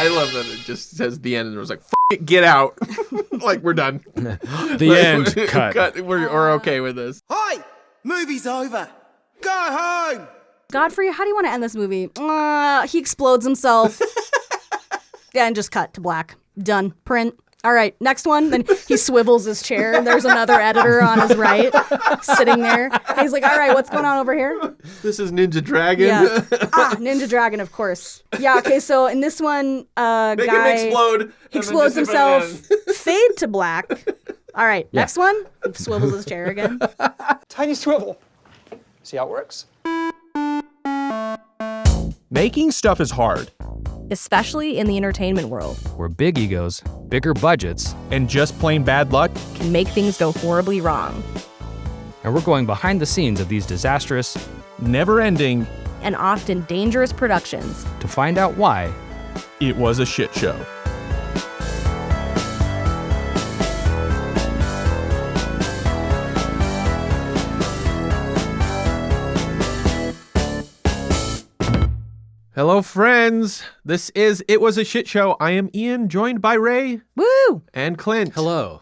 I love that it just says the end and it was like, F it, get out. Like, we're done. The end. Cut. We're okay with this. Hi! Movie's over. Go home! Godfrey, how do you want to end this movie? He explodes himself. Yeah, and just cut to black. Done. Print. All right, next one. Then he swivels his chair, and there's another editor on his right sitting there. And he's like, all right, what's going on over here? This is Ninja Dragon. Yeah. Ninja Dragon, of course. Yeah, okay, so in this one, Make guy... him explode. He explodes himself. Fade to black. All right, next one. He swivels his chair again. Tiny swivel. See how it works? Making stuff is hard. Especially in the entertainment world, where big egos, bigger budgets, And just plain bad luck. can make things go horribly wrong. and we're going behind the scenes of these disastrous, Never-ending. And often dangerous productions. to find out why. It was a shit show. Hello, friends. This is It Was a Shit Show. I am Ian, joined by Ray Woo! And Clint. Hello.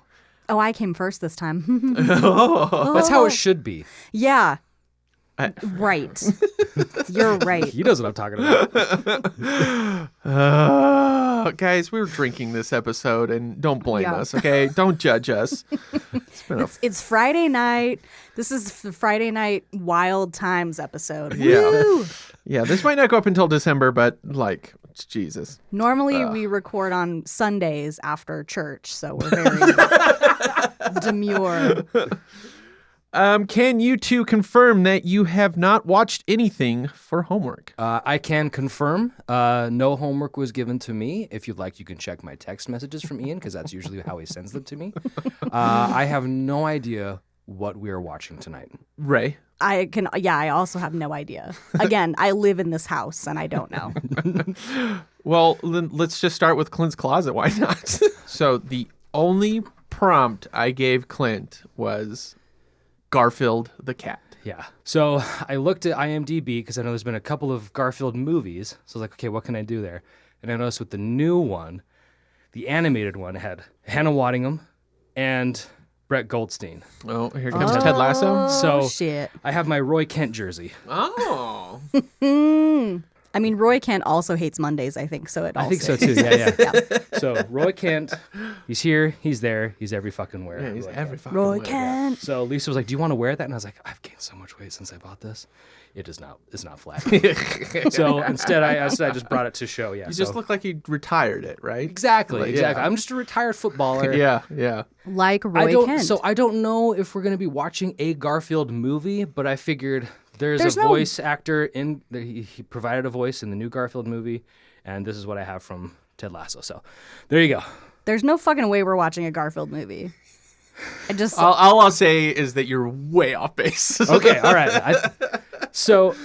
Oh, I came first this time. That's how it should be. Yeah. Right. You're right. He knows what I'm talking about. Guys, we were drinking this episode, and don't blame Yeah. us, okay? Don't judge us. It's Friday night. This is the Friday night Wild Times episode. Yeah. Woo! Yeah, this might not go up until December, but, like, Jesus. Normally we record on Sundays after church, so we're very demure. Can you two confirm that you have not watched anything for homework? I can confirm no homework was given to me. If you'd like, you can check my text messages from Ian, because that's usually how he sends them to me. I have no idea what we are watching tonight. Ray? I also have no idea. Again, I live in this house and I don't know. Well, then let's just start with Clint's closet. Why not? So the only prompt I gave Clint was Garfield the cat. Yeah. So I looked at IMDb because I know there's been a couple of Garfield movies. So I was like, okay, what can I do there? And I noticed with the new one, the animated one, had Hannah Waddingham and Brett Goldstein. Oh, here comes Ted Lasso. So Shit. I have my Roy Kent jersey. Oh. I mean, Roy Kent also hates Mondays, I think, so it also... I think so too. Yeah. Yeah. So Roy Kent, he's here, he's there, he's every fucking where. Yeah, he's Roy every Kent. fucking Roy way. Kent. So Lisa was like, "Do you want to wear that?" And I was like, "I've gained so much weight since I bought this. It is not. It's not flat." So instead, I just brought it to show. Yeah. You just look like you retired it, right? exactly. Like, Exactly. yeah. I'm just a retired footballer. Yeah. Like Roy Kent. So I don't know if we're gonna be watching a Garfield movie, but I figured there's a no- voice actor in. He provided a voice in the new Garfield movie, and this is what I have from Ted Lasso. So there you go. There's no fucking way we're watching a Garfield movie. I just... All I'll say is that you're way off base. Okay. All right.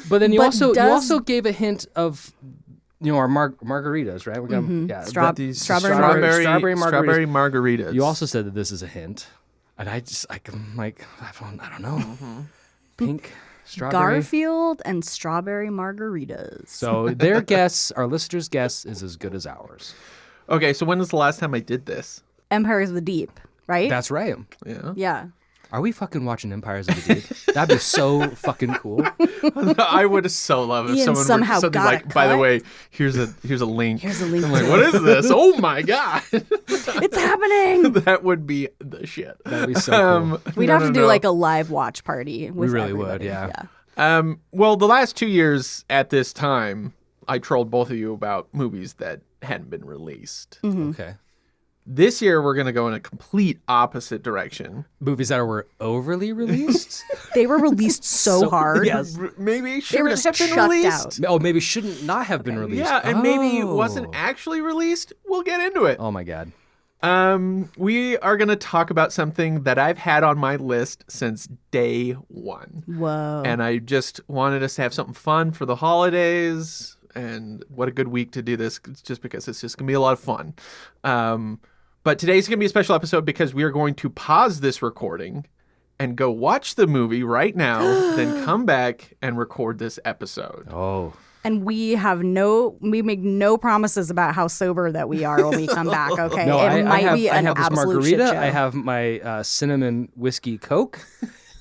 But then you But also gave a hint of. Our margaritas, right? We're gonna Strawberry Strawberry margaritas. You also said that this is a hint, and I'm like, I don't know. Pink strawberry. Garfield and strawberry margaritas. So their guess, our listeners' guess, is as good as ours. Okay, so when was the last time I did this? Empires of the Deep, right? That's right. Yeah. Yeah. Are we fucking watching Empires of the Deep? That'd be so fucking cool. I would so love if Ian someone somehow were something got like, a by the cut. way, here's a link. Here's a link I'm like, to what it. is this? Oh my god. It's happening. That would be the shit. That'd be so cool. We'd have to do like a live watch party with really would, everybody. yeah. Well, the last 2 years at this time, I trolled both of you about movies that hadn't been released. Okay. This year, we're going to go in a complete opposite direction. Movies that were overly released? They were released so hard. Yes. Maybe They were shouldn't just have been chucked released. out. Oh, maybe shouldn't not have been released. Yeah, and maybe it Oh. wasn't actually released. We'll get into it. Oh my god. We are going to talk about something that I've had on my list since day one. Whoa. And I just wanted us to have something fun for the holidays. And what a good week to do this, just because it's just going to be a lot of fun. But today's going to be a special episode because we are going to pause this recording and go watch the movie right now, then come back and record this episode. Oh. And we make no promises about how sober that we are when we come back, okay? No, it might be I an have this absolute margarita. shit show. I have my cinnamon whiskey Coke,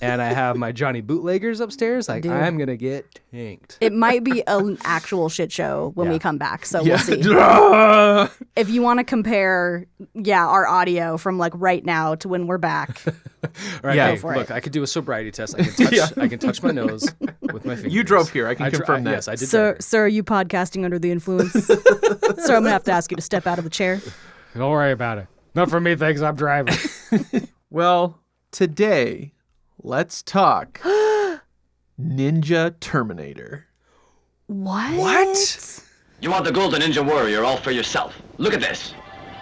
and I have my Johnny Bootleggers upstairs. Like, Dude. I'm going to get tanked. It might be an actual shit show when we come back, so we'll see. Yeah. If you want to compare, our audio from like right now to when we're back, All right, Yeah. hey, Go for look, it. I could do a sobriety test. I can touch, I can touch my nose with my fingers. You drove here. I can confirm that. Yes, I did. sir, drive are you podcasting under the influence? Sir, I'm gonna have to ask you to step out of the chair. here. Don't worry about it. Not for me, thanks. I'm driving. Well, today, let's talk Ninja Terminator. What? You want the Golden Ninja Warrior all for yourself. Look at this.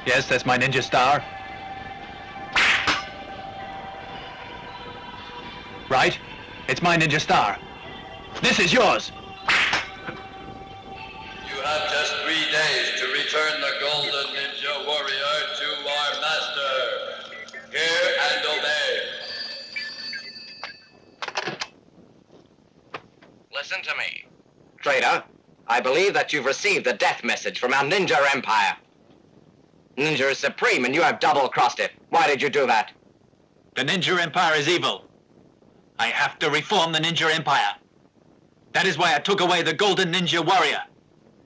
Yes, that's my ninja star. Right? It's my ninja star. This is yours. You have just 3 days to return the Golden Ninja Warrior to our master. Hear and obey. Listen to me. Traitor, I believe that you've received the death message from our Ninja Empire. Ninja is supreme and you have double-crossed it. Why did you do that? The Ninja Empire is evil. I have to reform the Ninja Empire. That is why I took away the Golden Ninja Warrior.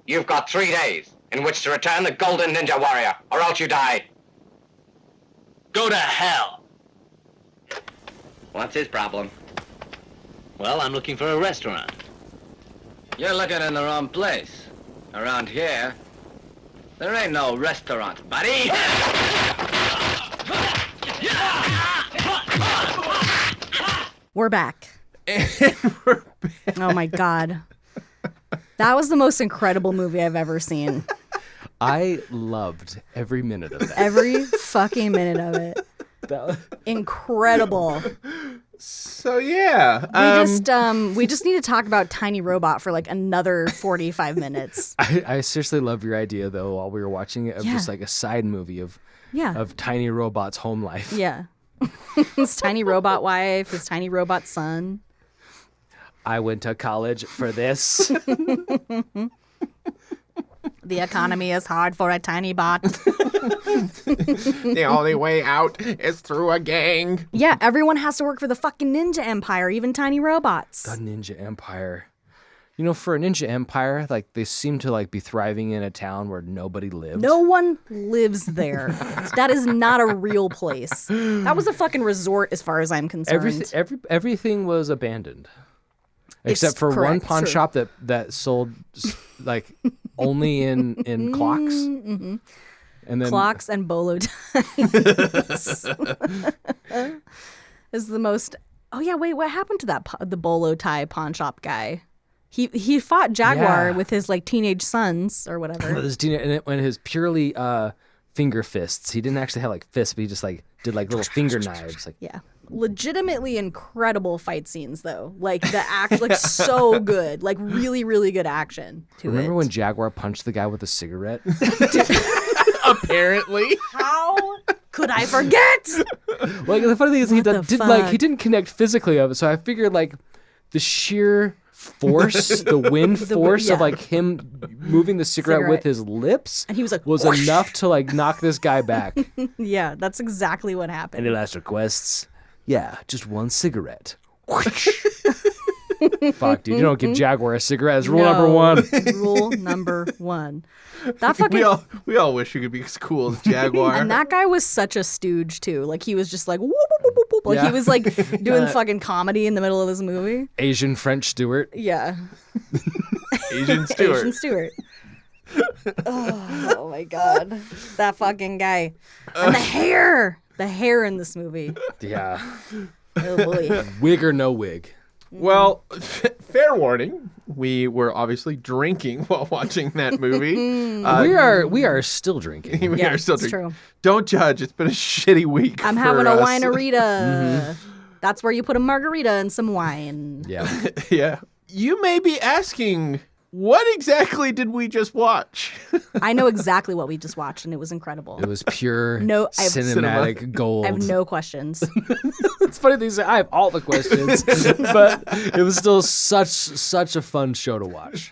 You've got 3 days in which to return the Golden Ninja Warrior, or else you die. Go to hell. What's his problem? Well, I'm looking for a restaurant. You're looking in the wrong place. Around here, there ain't no restaurant, buddy. We're back. Oh my god. That was the most incredible movie I've ever seen. I loved every minute of that. Every fucking minute of it. Incredible. So yeah, We just need to talk about Tiny Robot for like another 45 minutes. I seriously love your idea, though, while we were watching it, of just like a side movie of Tiny Robot's home life. Yeah. His tiny robot wife, his tiny robot son. I went to college for this. The economy is hard for a tiny bot. the only way out is through a gang. Yeah, everyone has to work for the fucking Ninja Empire, even tiny robots. The Ninja Empire. You know, for a Ninja Empire, like, they seem to like be thriving in a town where nobody lives. No one lives there. That is not a real place. That was a fucking resort as far as I'm concerned. Everything was abandoned. Except for one correct, pawn true. shop that sold like only in clocks. Mm-hmm. And then Clocks and bolo ties is the most. Oh yeah, wait, what happened to the bolo tie pawn shop guy? He fought Jaguar with his like teenage sons or whatever. when his purely finger fists. He didn't actually have like fists, but he just like did like little finger knives. Like Yeah. Legitimately incredible fight scenes though. Like the act like so good. Like really, really good action to remember it. when Jaguar punched the guy with a cigarette? Apparently. How could I forget? Like the funny thing is he What the fuck? didn't connect physically of it, so I figured like the sheer force, the wind force of yeah. like him moving the cigarette with his lips And he was like, was "Whoosh." enough to like knock this guy back. Yeah, that's exactly what happened. Any last requests? Yeah, just one cigarette. Fuck, dude, you don't give Jaguar a cigarette. That's rule number one. Rule number one. That fucking we all wish you could be as cool as Jaguar. and that guy was such a stooge too. Like he was just like whoop, whoop, whoop, whoop, whoop. Like he was like doing fucking comedy in the middle of this movie. Asian French Stewart. Yeah. Asian Stewart. Asian Stewart. Oh my god. That fucking guy. And the hair. The hair in this movie. Yeah. Oh boy. Wig or no wig? Well, fair warning. We were obviously drinking while watching that movie. We are still drinking. We Yeah, are still it's drinking. true. Don't judge. It's been a shitty week. I'm for having a us. winerita. That's where you put a margarita and some wine. Yeah. Yeah. You may be asking, what exactly did we just watch? I know exactly what we just watched, and it was incredible. It was pure No, I have- cinematic gold. I have no questions. It's funny things. I have all the questions, but it was still such a fun show to watch.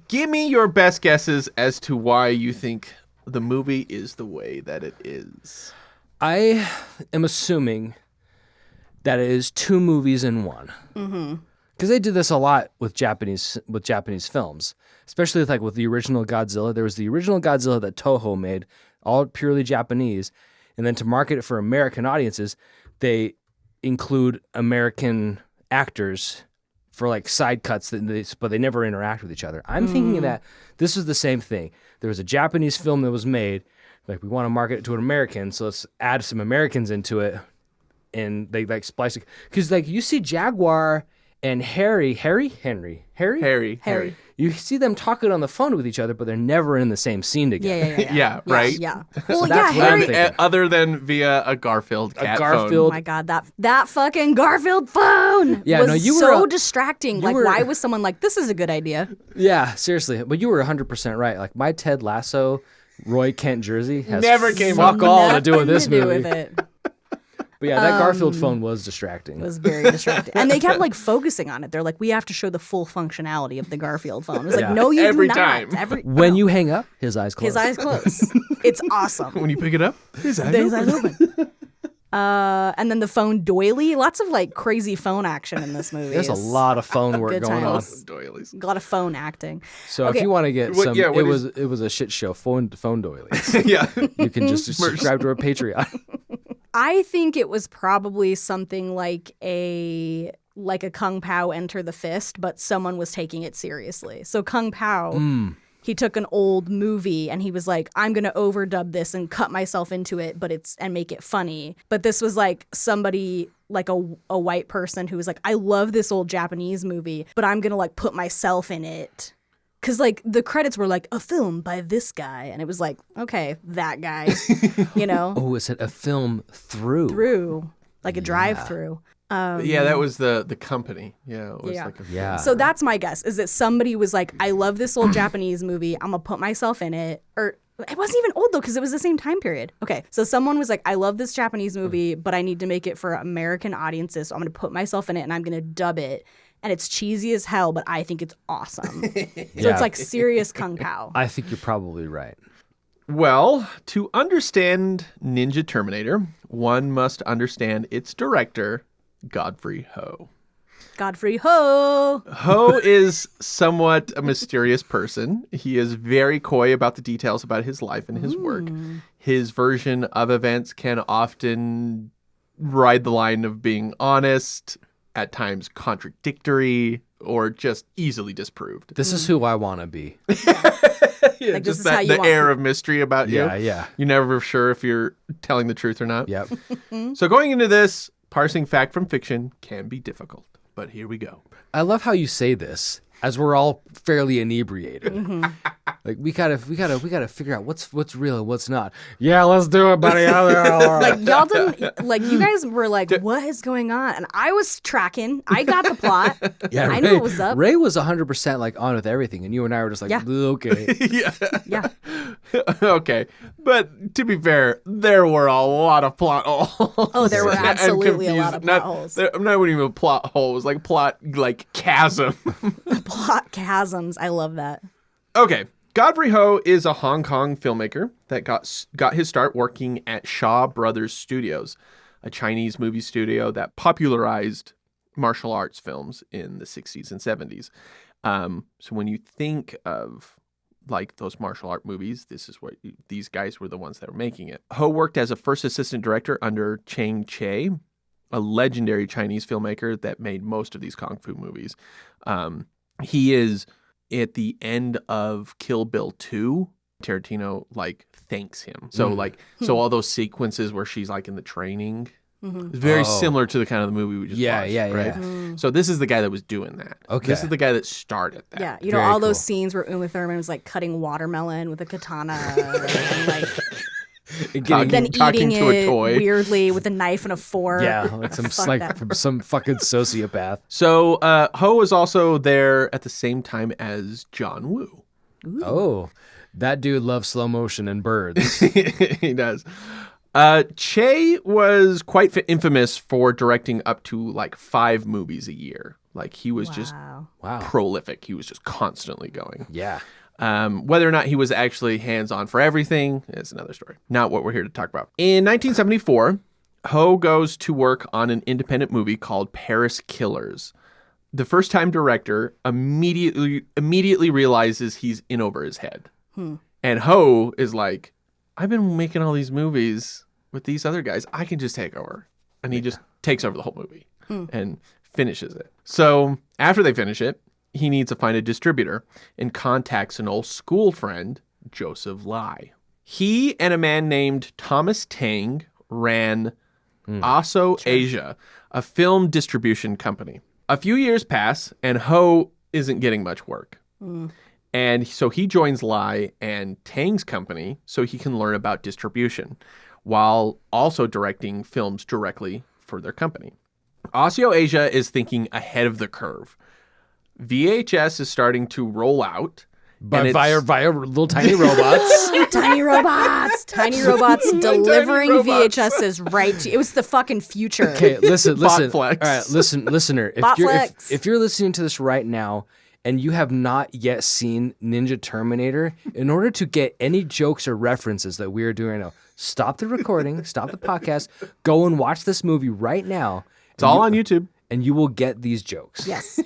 give me your best guesses as to why you think the movie is the way that it is. I am assuming that it is 2 movies in one. Mm-hmm. Because they did this a lot with Japanese films, especially with the original Godzilla. There was the original Godzilla that Toho made, all purely Japanese, and then to market it for American audiences, they include American actors for side cuts, but they never interact with each other. I'm thinking that this was the same thing. There was a Japanese film that was made, we want to market it to an American, so let's add some Americans into it, and they splice it. Because you see Jaguar and Harry. You see them talking on the phone with each other, but they're never in the same scene together. Yeah, right? Yeah. Well, that's what I'm thinking. Other than via a Garfield cat phone. Oh my God, that fucking Garfield phone was so distracting. Why was someone like, this is a good idea? Yeah, seriously. But you were 100% right. My Ted Lasso, Roy Kent jersey has never came fuck up. all to do with this movie. With it. But yeah, that Garfield phone was distracting. It was very distracting. And they kept focusing on it. They're like, we have to show the full functionality of the Garfield phone. It was no, you Every do time. not. When you hang up, his eyes close. His eyes close. It's awesome. When you pick it up, his eyes open. And then the phone doily. Lots of crazy phone action in this movie. There's a lot of phone work Good going on. times. Doilies. A lot of phone acting. So if you want to get some, yeah, it was a shit show. Phone doilies. Yeah. You can just subscribe to our Patreon. I think it was probably something like a Kung Pao Enter the Fist, but someone was taking it seriously. So Kung Pao, he took an old movie and he was like, I'm going to overdub this and cut myself into it, and make it funny. But this was somebody, a white person who was like, I love this old Japanese movie, but I'm going to put myself in it. Because, the credits were a film by this guy. And it was okay, that guy, Oh, is it a film through? Through, a drive-through. Yeah, that was the company. Yeah, it was Yeah. So that's my guess, is that somebody was like, I love this old Japanese movie. I'm going to put myself in it. Or it wasn't even old, though, because it was the same time period. Okay, so someone was like, I love this Japanese movie, but I need to make it for American audiences. So I'm going to put myself in it, and I'm going to dub it. And it's cheesy as hell, but I think it's awesome. So it's serious Kung Pao. I think you're probably right. Well, to understand Ninja Terminator, one must understand its director, Godfrey Ho. Godfrey Ho! Ho is somewhat a mysterious person. He is very coy about the details about his life and his work. His version of events can often ride the line of being honest, at times contradictory, or just easily disproved. This is who I want to be. Yeah, just the air of mystery about you. Yeah. You're never sure if you're telling the truth or not. Yep. So going into this, parsing fact from fiction can be difficult. But here we go. I love how you say this as we're all fairly inebriated. We gotta figure out what's real and what's not. Yeah, let's do it, buddy. Y'all didn't you guys were what is going on? And I was tracking. I got the plot. Yeah, I knew what was up. Ray was 100% on with everything, and you and I were just okay. Yeah. Okay. But to be fair, there were a lot of plot holes. Oh, there were absolutely a lot of plot holes. I'm not even plot holes, plot chasm. Plot chasms. I love that. Okay. Godfrey Ho is a Hong Kong filmmaker that got his start working at Shaw Brothers Studios, a Chinese movie studio that popularized martial arts films in the 60s and 70s. So when you think of those martial art movies, this is what these guys were the ones that were making it. Ho worked as a first assistant director under Chang Che, a legendary Chinese filmmaker that made most of these kung fu movies. He is at the end of Kill Bill 2. Tarantino thanks him. So so all those sequences where she's in the training, it's very similar to the kind of the movie we just watched. Right? So this is the guy that was doing that. Okay. This is the guy that started that. Yeah, you know, all those scenes where Uma Thurman was cutting watermelon with a katana and then talking eating to it a toy weirdly with a knife and a fork. Yeah, some fucking sociopath. So Ho was also there at the same time as John Woo. Ooh. Oh, that dude loves slow motion and birds. He does. Che was quite infamous for directing up to 5 movies a year. Like he was just Wow. prolific. He was just constantly going. Yeah. Whether or not he was actually hands-on for everything is another story. Not what we're here to talk about. In 1974, Ho goes to work on an independent movie called Paris Killers. The first-time director immediately realizes he's in over his head. And Ho is like, I've been making all these movies with these other guys. I can just take over. And he just takes over the whole movie and finishes it. So after they finish it, he needs to find a distributor and contacts an old school friend, Joseph Lai. He and a man named Thomas Tang ran Aso Asia, a film distribution company. A few years pass, and Ho isn't getting much work. And so he joins Lai and Tang's company so he can learn about distribution, while also directing films directly for their company. Aso Asia is thinking ahead of the curve. VHS is starting to roll out. But via little tiny robots. Tiny robots delivering VHSs right to you. It was the fucking future. Okay, listen. Bot flex. All right, listener. Bot flex. If you're listening to this right now and you have not yet seen Ninja Terminator, in order to get any jokes or references that we are doing right now, stop the recording, stop the podcast, go and watch this movie right now. It's all on YouTube. And you will get these jokes. Yes.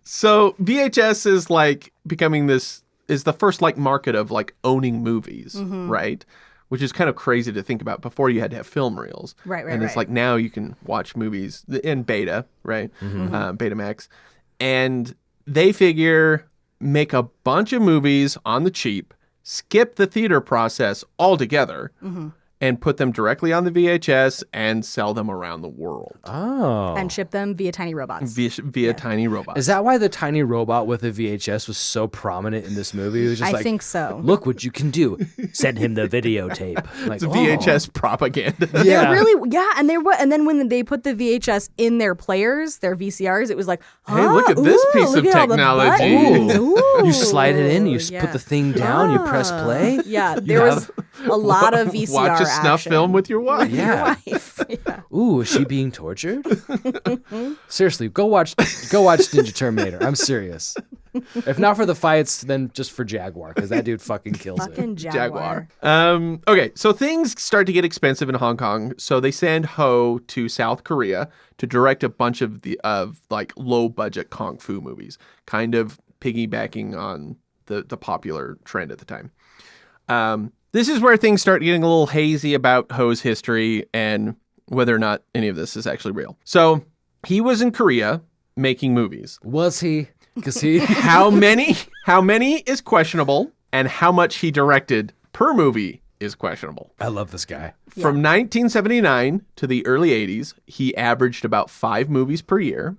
So VHS is like becoming this, is the first like market of like owning movies, right? Which is kind of crazy to think about. Before you had to have film reels. Right. And it's like now you can watch movies in beta, right? Betamax. And they figure make a bunch of movies on the cheap, skip the theater process altogether, and put them directly on the VHS and sell them around the world. Oh. And ship them via tiny robots. Via tiny robots. Is that why the tiny robot with a VHS was so prominent in this movie? It was just I think so. Look what you can do. Send him the videotape. Like, It's VHS propaganda. Yeah. And then when they put the VHS in their players, their VCRs, it was like, Hey, look at this piece of look at all the technology. buttons. Ooh. You slide it in, you Yeah. put the thing down, you press play. Yeah, there was a lot of VCR Watch a snuff action. film with your wife. Yeah. Yeah. Ooh, is she being tortured? Seriously, go watch Ninja Terminator. I'm serious. If not for the fights, then just for Jaguar, because that dude fucking kills Fucking it. Jaguar. Okay, so things start to get expensive in Hong Kong, so they send Ho to South Korea to direct a bunch of like low budget kung fu movies, kind of piggybacking on the popular trend at the time. This is where things start getting a little hazy about Ho's history and whether or not any of this is actually real. So he was in Korea making movies. Was he? Because he... How many is questionable, and how much he directed per movie is questionable. I love this guy. From 1979 to the early 80s, he averaged about 5 movies per year.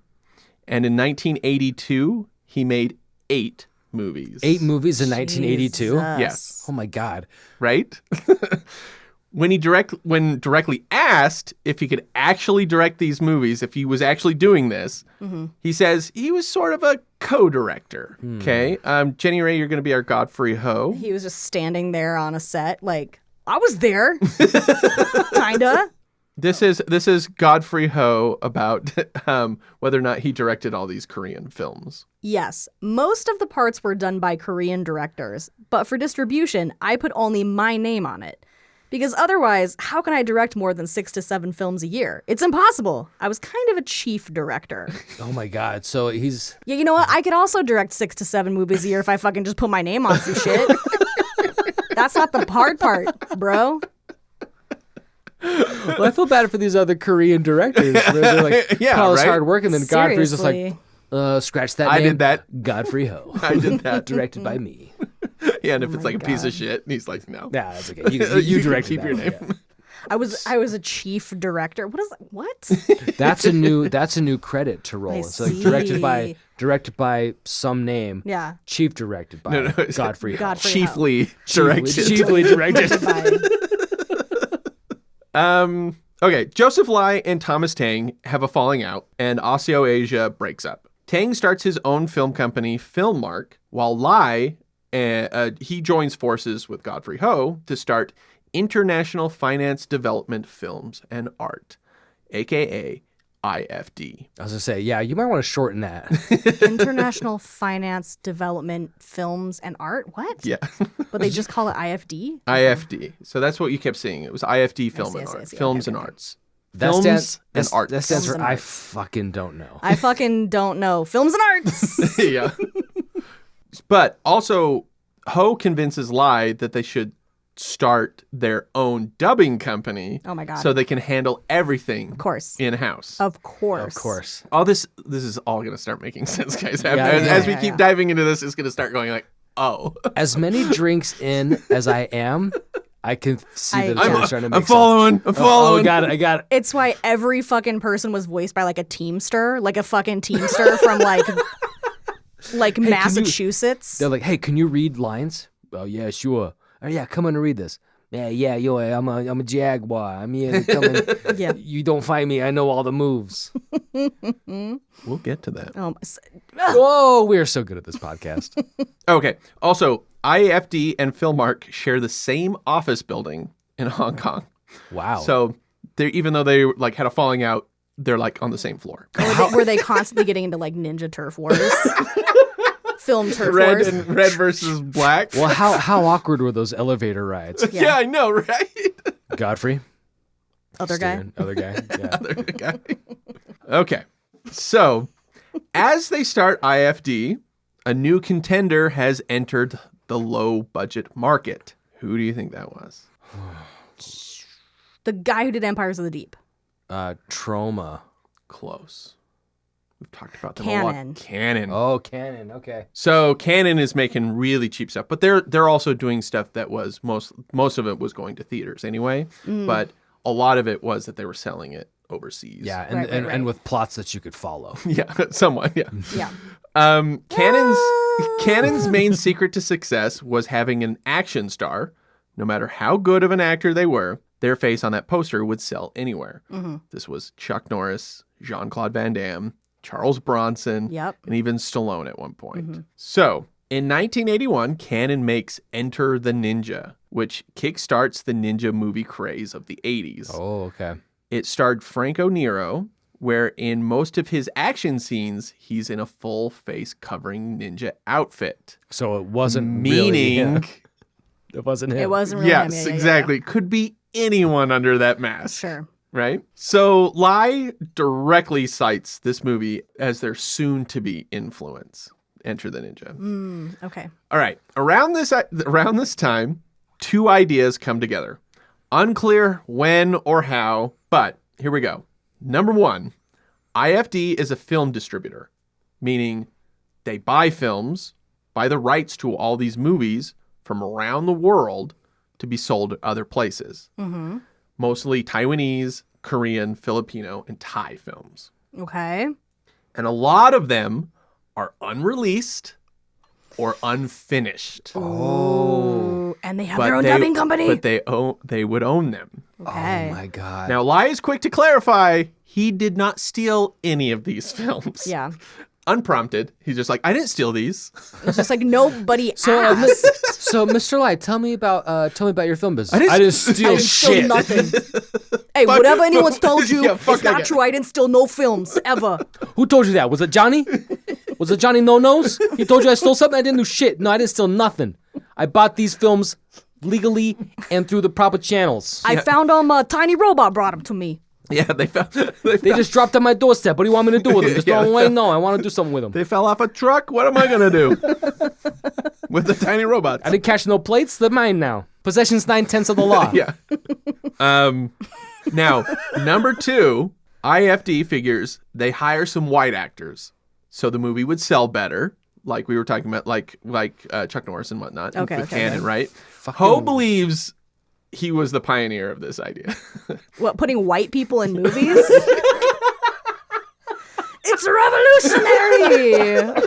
And in 1982, he made 8 movies. 8 movies in 1982? Yes. Oh my God. Right? When directly asked if he could actually direct these movies, if he was actually doing this, he says he was sort of a co-director. Okay. Jenny Ray, you're going to be our Godfrey Ho. He was just standing there on a set, like, I was there. Kinda. This is Godfrey Ho about whether or not he directed all these Korean films. Yes, most of the parts were done by Korean directors, but for distribution, I put only my name on it. Because otherwise, how can I direct more than 6 to 7 films a year? It's impossible. I was kind of a chief director. Oh my God. So he's... Yeah, you know what? I could also direct 6 to 7 movies a year if I fucking just put my name on some shit. That's not the hard part, bro. Well, I feel bad for these other Korean directors. Where they're like, Yeah, all this right? hard work, and then Godfrey's just like, Seriously. scratch that I name. did that. Godfrey Ho. I did that. Directed by me. Yeah, and if it's like a piece of shit, and he's like, no. Nah, that's okay. You directed keep that your one, name. yeah. I was a chief director. What? That's a new credit to roll. I It's like see. directed by some name. Yeah. Chief directed by Godfrey Ho. Godfrey Ho. Chiefly directed. Chiefly directed. Okay, Joseph Lai and Thomas Tang have a falling out, and Aso Asia breaks up. Tang starts his own film company, Filmmark, while Lai, he joins forces with Godfrey Ho to start International Finance Development Films and Art, aka IFD. I was gonna say, yeah, you might want to shorten that. International Finance Development Films and Art. What? Yeah. But they just call it IFD? IFD. So that's what you kept seeing. It was IFD Film and Art. Films and Arts. Films and Arts. That stands for and I arts. fucking don't know. I fucking don't know. Films and Arts. Yeah. But also, Ho convinces Lai that they should start their own dubbing company. Oh my God. So they can handle everything. Of course. In-house. Of course. Of course. All this is all going to start making sense, guys. Yeah, As we keep diving into this, it's going to start going like, oh. As many drinks in as I am, I can see that it's I'm starting to make following. I'm following. Oh, I got it. It's why every fucking person was voiced by like a teamster, like a fucking teamster from like Massachusetts. They're like, hey, can you read lines? Oh, yeah, sure. Oh, yeah, come on and read this. Yeah, yo, I'm a jaguar. I'm here to come in. Yeah. You don't fight me. I know all the moves. We'll get to that. Oh, we are so good at this podcast. Okay. Also, IFD and Filmark share the same office building in Hong Kong. Wow. So even though they like had a falling out, they're like on the same floor. Were they constantly getting into like ninja turf wars? Film turf Red wars? red versus black. Well, how awkward were those elevator rides? Yeah, I know, right? Godfrey. Other guy. Steven, other guy. Yeah. Other guy. Okay. So, as they start IFD, a new contender has entered the low budget market. Who do you think that was? The guy who did Empires of the Deep. Trauma. Close. We've talked about them a Canon. lot. Canon. Oh, Canon. Okay. So Canon is making really cheap stuff, but they're also doing stuff that was most of it was going to theaters anyway. But a lot of it was that they were selling it overseas. Yeah, and with plots that you could follow. Yeah, somewhat. Yeah. Yeah. Canon's main secret to success was having an action star. No matter how good of an actor they were, their face on that poster would sell anywhere. This was Chuck Norris, Jean-Claude Van Damme, Charles Bronson, and even Stallone at one point. So, in 1981, Canon makes Enter the Ninja, which kickstarts the ninja movie craze of the 80s. Oh, okay. It starred Franco Nero, where in most of his action scenes, he's in a full face covering ninja outfit. So it wasn't meaning really him. It wasn't him. It wasn't really yes, him. exactly. Could be anyone under that mask. Sure. Right? So Lai directly cites this movie as their soon-to-be influence, Enter the Ninja. Okay. All right. Around this time, two ideas come together. Unclear when or how, but here we go. Number one, IFD is a film distributor, meaning they buy films, buy the rights to all these movies from around the world to be sold at other places. Mostly Taiwanese, Korean, Filipino, and Thai films. Okay. And a lot of them are unreleased or unfinished. Oh. And they have But their own they- dubbing company. But they would own them. Okay. Oh my God. Now, Lai is quick to clarify he did not steal any of these films. Yeah. Unprompted. He's just like, I didn't steal these. It's just like nobody So, asked. so Mr. Lai, tell me about your film business. I didn't steal I didn't steal shit. nothing. Hey, whatever anyone's told you, Yeah, fuck it's that not guy. true. I didn't steal no films, ever. Who told you that? Was it Johnny? Was it Johnny No Nose? He told you I stole something? I didn't do shit. No, I didn't steal nothing. I bought these films legally and through the proper channels. I found them, a tiny robot brought them to me. Yeah, they found. They just dropped on my doorstep. What do you want me to do with them? Just throw them away? No, I want to do something with them. They fell off a truck. What am I gonna do with the tiny robots? I didn't catch no plates. They're mine now. Possession's 9/10 of the law. Yeah. Now, number two, IFD figures they hire some white actors, so the movie would sell better. Like we were talking about, like Chuck Norris and whatnot. Okay, with okay, Canon, okay. right? Ho believes he was the pioneer of this idea. What, putting white people in movies? It's revolutionary.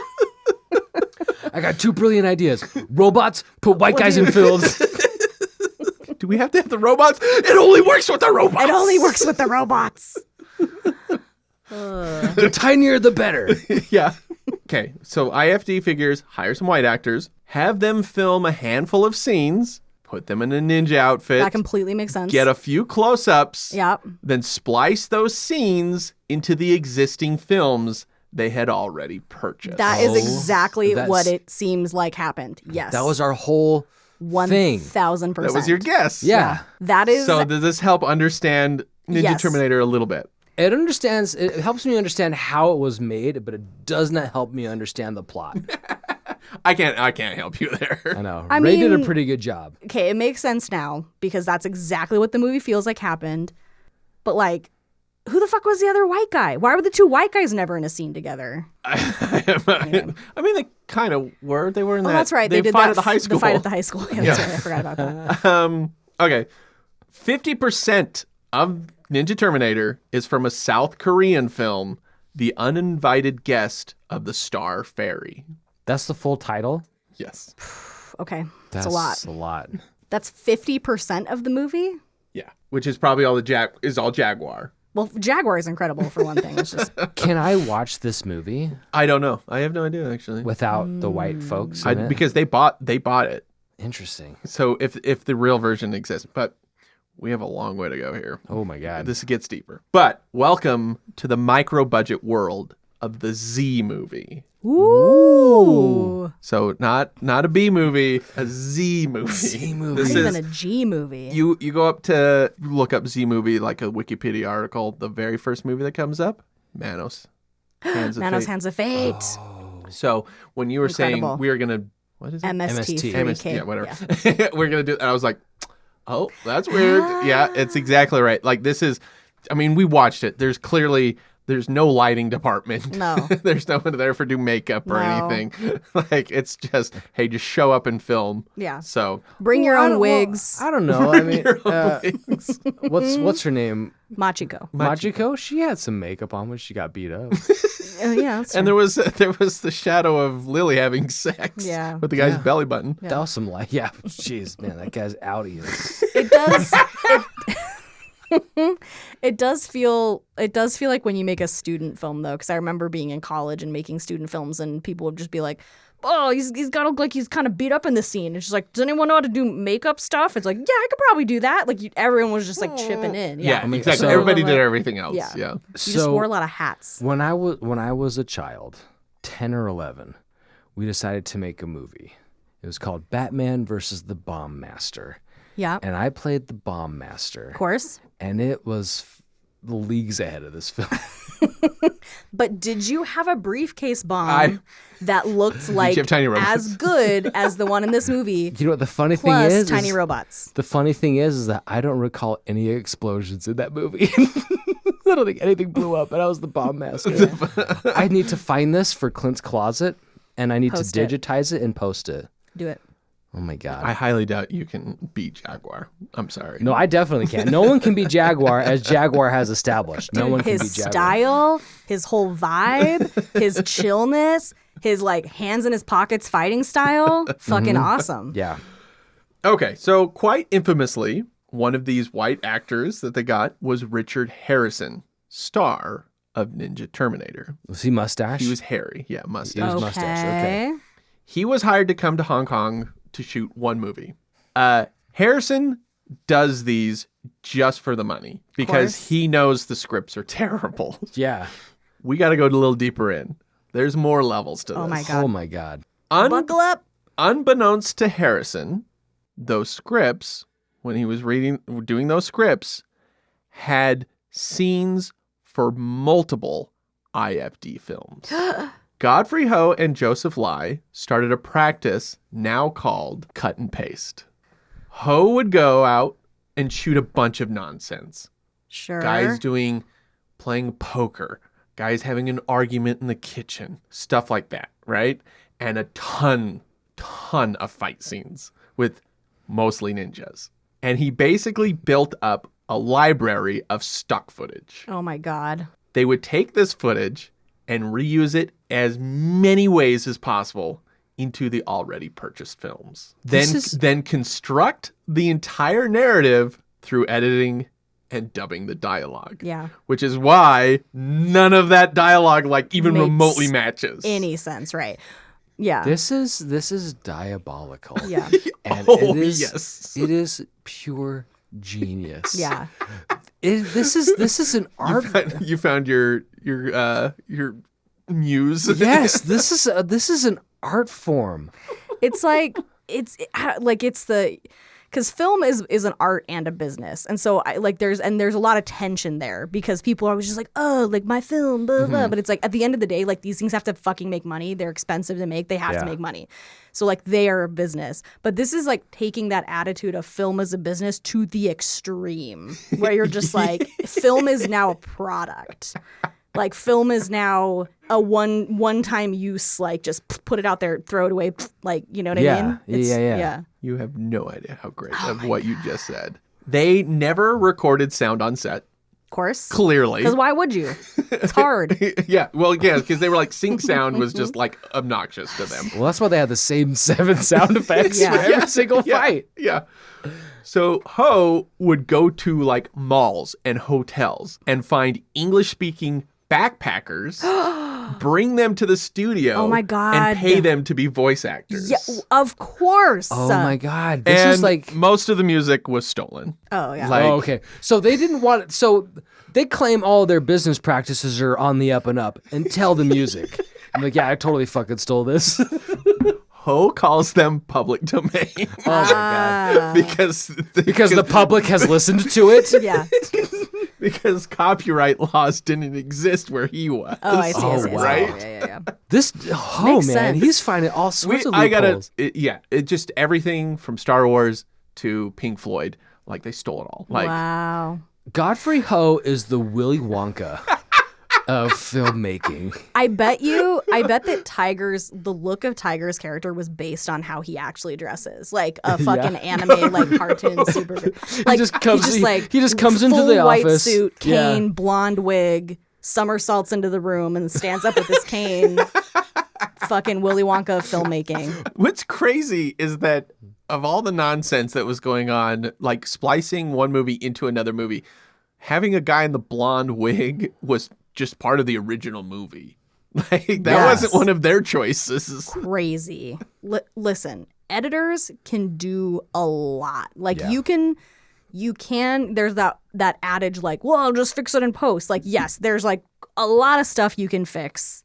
I got two brilliant ideas. Robots, put white guys in fields. Do we have to have the robots? It only works with the robots. It only works with the robots. The tinier, the better. Yeah. Okay, so IFD figures hire some white actors, have them film a handful of scenes, put them in a ninja outfit, That completely makes sense. get a few close-ups, Yep. then splice those scenes into the existing films they had already purchased. That is exactly that's- what it seems like happened. Yes. That was our whole thing. 1,000%. That was your guess. Yeah. That is. So does this help understand Ninja Yes. Terminator a little bit? It helps me understand how it was made, but it does not help me understand the plot. I can't help you there. I know. I Ray did a mean- pretty good job. Okay, it makes sense now because that's exactly what the movie feels like happened. But like, who the fuck was the other white guy? Why were the two white guys never in a scene together? I mean, they kind of were. They were in that. Oh, that's right. They did fight that at the high school. The fight at the high school. Yeah, that's right. I forgot about that. Okay. 50% of Ninja Terminator is from a South Korean film, The Uninvited Guest of the Star Ferry. That's the full title? Yes. Okay, That's that's a lot. a lot. That's 50% of the movie. Yeah. Which is probably all all Jaguar. Well, Jaguar is incredible for one thing. It's just Can I watch this movie I don't know. I have no idea actually. without the white folks in it? Because they bought it. Interesting. So if the real version exists, but we have a long way to go here. Oh my God. This gets deeper. But welcome to the micro budget world of the Z movie. ooh, So not a B movie, a Z movie. Z movie. This not even is a G movie. you go up to look up Z movie like a Wikipedia article. The very first movie that comes up, Manos. Hands of Manos Fate. Hands of Fate. So when you were Incredible. saying we are gonna what is it? MST. MST. Yeah, whatever. We're gonna do. And I was like, oh, that's weird. Yeah, it's exactly right. Like this is. I mean, we watched it. There's no lighting department. No. There's no one there for do makeup or No. anything. Like it's just hey, just show up and film. Yeah. So Bring your I own don't- wigs. I don't know. I mean, your own wigs. what's her name? Machiko. Machiko? She had some makeup on when she got beat up. Yeah, that's And true. there was the shadow of Lily having sex Yeah. with the guy's belly button. That was some like, yeah, jeez, man, that guy's outie is. It does. It does feel like when you make a student film though, because I remember being in college and making student films, and people would just be like, "Oh, he's got to look like he's kind of beat up in the scene." It's just like, does anyone know how to do makeup stuff? It's like, yeah, I could probably do that. Like Everyone was just like chipping in. Yeah, I mean, exactly. so- Everybody did everything else. Yeah. Yeah. You just wore a lot of hats. When I was a child, 10 or 11, we decided to make a movie. It was called Batman versus the Bomb Master. Yeah, And I played the Bomb Master. of course. And it was leagues ahead of this film. But did you have a briefcase bomb that looked like have tiny robots? as good as the one in this movie? You know what the funny thing Plus is? tiny robots. The funny thing is that I don't recall any explosions in that movie. I don't think anything blew up, and I was the bomb master. I need to find this for Clint's closet, and I need Post to it. digitize it and post it. Do it. Oh my God. I highly doubt you can beat Jaguar. I'm sorry. No, I definitely can. No one can be Jaguar, as Jaguar has established. No one can be His Jaguar. style, his whole vibe, his chillness, his like hands in his pockets fighting style, fucking awesome. Yeah. Okay, so quite infamously, one of these white actors that they got was Richard Harrison, star of Ninja Terminator. Was he mustache? He was hairy. Yeah, mustache. He was mustache. Okay. He was hired to come to Hong Kong to shoot one movie. Harrison does these just for the money because course. he knows the scripts are terrible. Yeah. We got to go a little deeper in. There's more levels to this. Oh my God. Oh my God. Buckle up. Unbeknownst to Harrison, those scripts, when he was doing those scripts, had scenes for multiple IFD films. Godfrey Ho and Joseph Lai started a practice now called cut and paste. Ho would go out and shoot a bunch of nonsense. Sure. Guys playing poker, guys having an argument in the kitchen, stuff like that, right? And a ton of fight scenes with mostly ninjas. And he basically built up a library of stock footage. Oh my God. They would take this footage and reuse it as many ways as possible into the already purchased films. Then construct the entire narrative through editing and dubbing the dialogue. Yeah. Which is why none of that dialogue like even Makes remotely matches. Any sense, right? Yeah. This is diabolical. Yeah. And Oh, it is yes. it is pure genius. Yeah. This is an art. You found your muse. Yes, this is an art form. It's like it's the because film is an art and a business, and so there's a lot of tension there because people are always just like, oh, like my film, blah blah. But it's like at the end of the day, like these things have to fucking make money. They're expensive to make. They have to make money. So like they are a business. But this is like taking that attitude of film as a business to the extreme, where you're just like, film is now a product. Like film is now a one-time use, like just put it out there, throw it away, like, you know what I mean? Yeah. You have no idea how great of what you just said. They never recorded sound on set. Of course. Clearly. Because why would you? It's hard. Yeah, well, yeah, because they were like sync sound was just like obnoxious to them. Well, that's why they had the same 7 sound effects for every single fight. Yeah. So Ho would go to like malls and hotels and find English-speaking backpackers, bring them to the studio. Oh my God. And pay them to be voice actors. Yeah, of course. Oh my God. This And is like most of the music was stolen. Oh yeah. Like, oh, okay. So they didn't want it. So they claim all their business practices are on the up and up until the music. I'm like, yeah, I totally fucking stole this. Ho calls them public domain. Oh my God. because the public has listened to it. Yeah. because copyright laws didn't exist where he was. Oh, I see. I see, I see. right? Yeah. This, oh Makes man, sense. he's finding all sorts of I gotta, loopholes. it just everything from Star Wars to Pink Floyd, like they stole it all. Like, Wow. Godfrey Ho is the Willy Wonka of filmmaking. I bet that the look of Tiger's character was based on how he actually dresses, like a fucking anime, like cartoon super. Like just comes- he he just comes into full the white office. suit, Yeah. cane, blonde wig, somersaults into the room, and stands up with his cane. Fucking Willy Wonka of filmmaking. what's crazy is that of all the nonsense that was going on, like splicing one movie into another movie, having a guy in the blonde wig was just part of the original movie. Like that Yes. wasn't one of their choices. Crazy. Listen, editors can do a lot. Like Yeah. you can there's that adage like, well, I'll just fix it in post. Like, yes, there's like a lot of stuff you can fix,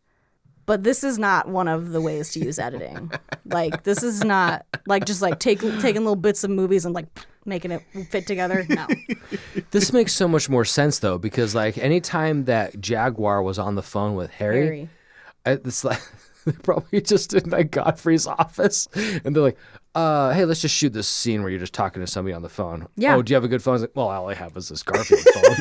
but this is not one of the ways to use editing. Like, this is not like just like taking little bits of movies and like making it fit together. No. This makes so much more sense though, because like anytime that Jaguar was on the phone with Harry. It's like they're probably just in like Godfrey's office, and they're like, "Hey, let's just shoot this scene where you're just talking to somebody on the phone." Yeah. Oh, do you have a good phone? It's like, well, all I have is this Garfield phone.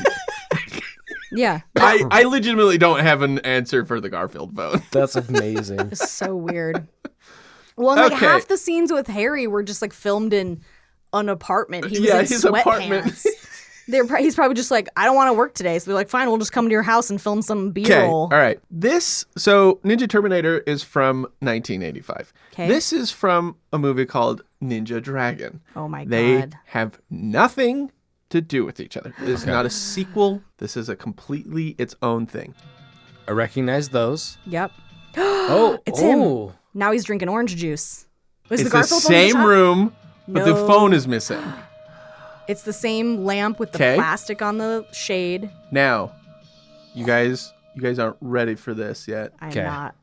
Yeah. I legitimately don't have an answer for the Garfield phone. That's amazing. It's so weird. Well, and, like Okay. half the scenes with Harry were just like filmed in an apartment. He was Yeah, in his sweatpants. apartment. He's probably just like, I don't want to work today. So they're like, fine, we'll just come to your house and film some Okay, B-roll. all right. So Ninja Terminator is from 1985. 'Kay. This is from a movie called Ninja Dragon. Oh my They God. have nothing to do with each other. This is not a sequel. This is a completely its own thing. I recognize those. Yep. Oh, It's him. oh. Now he's drinking orange juice. Is It's the Garfield one at same top? room, but the No. phone is missing. It's the same lamp with the 'Kay. plastic on the shade. Now, you guys aren't ready for this yet. I'm 'Kay. not.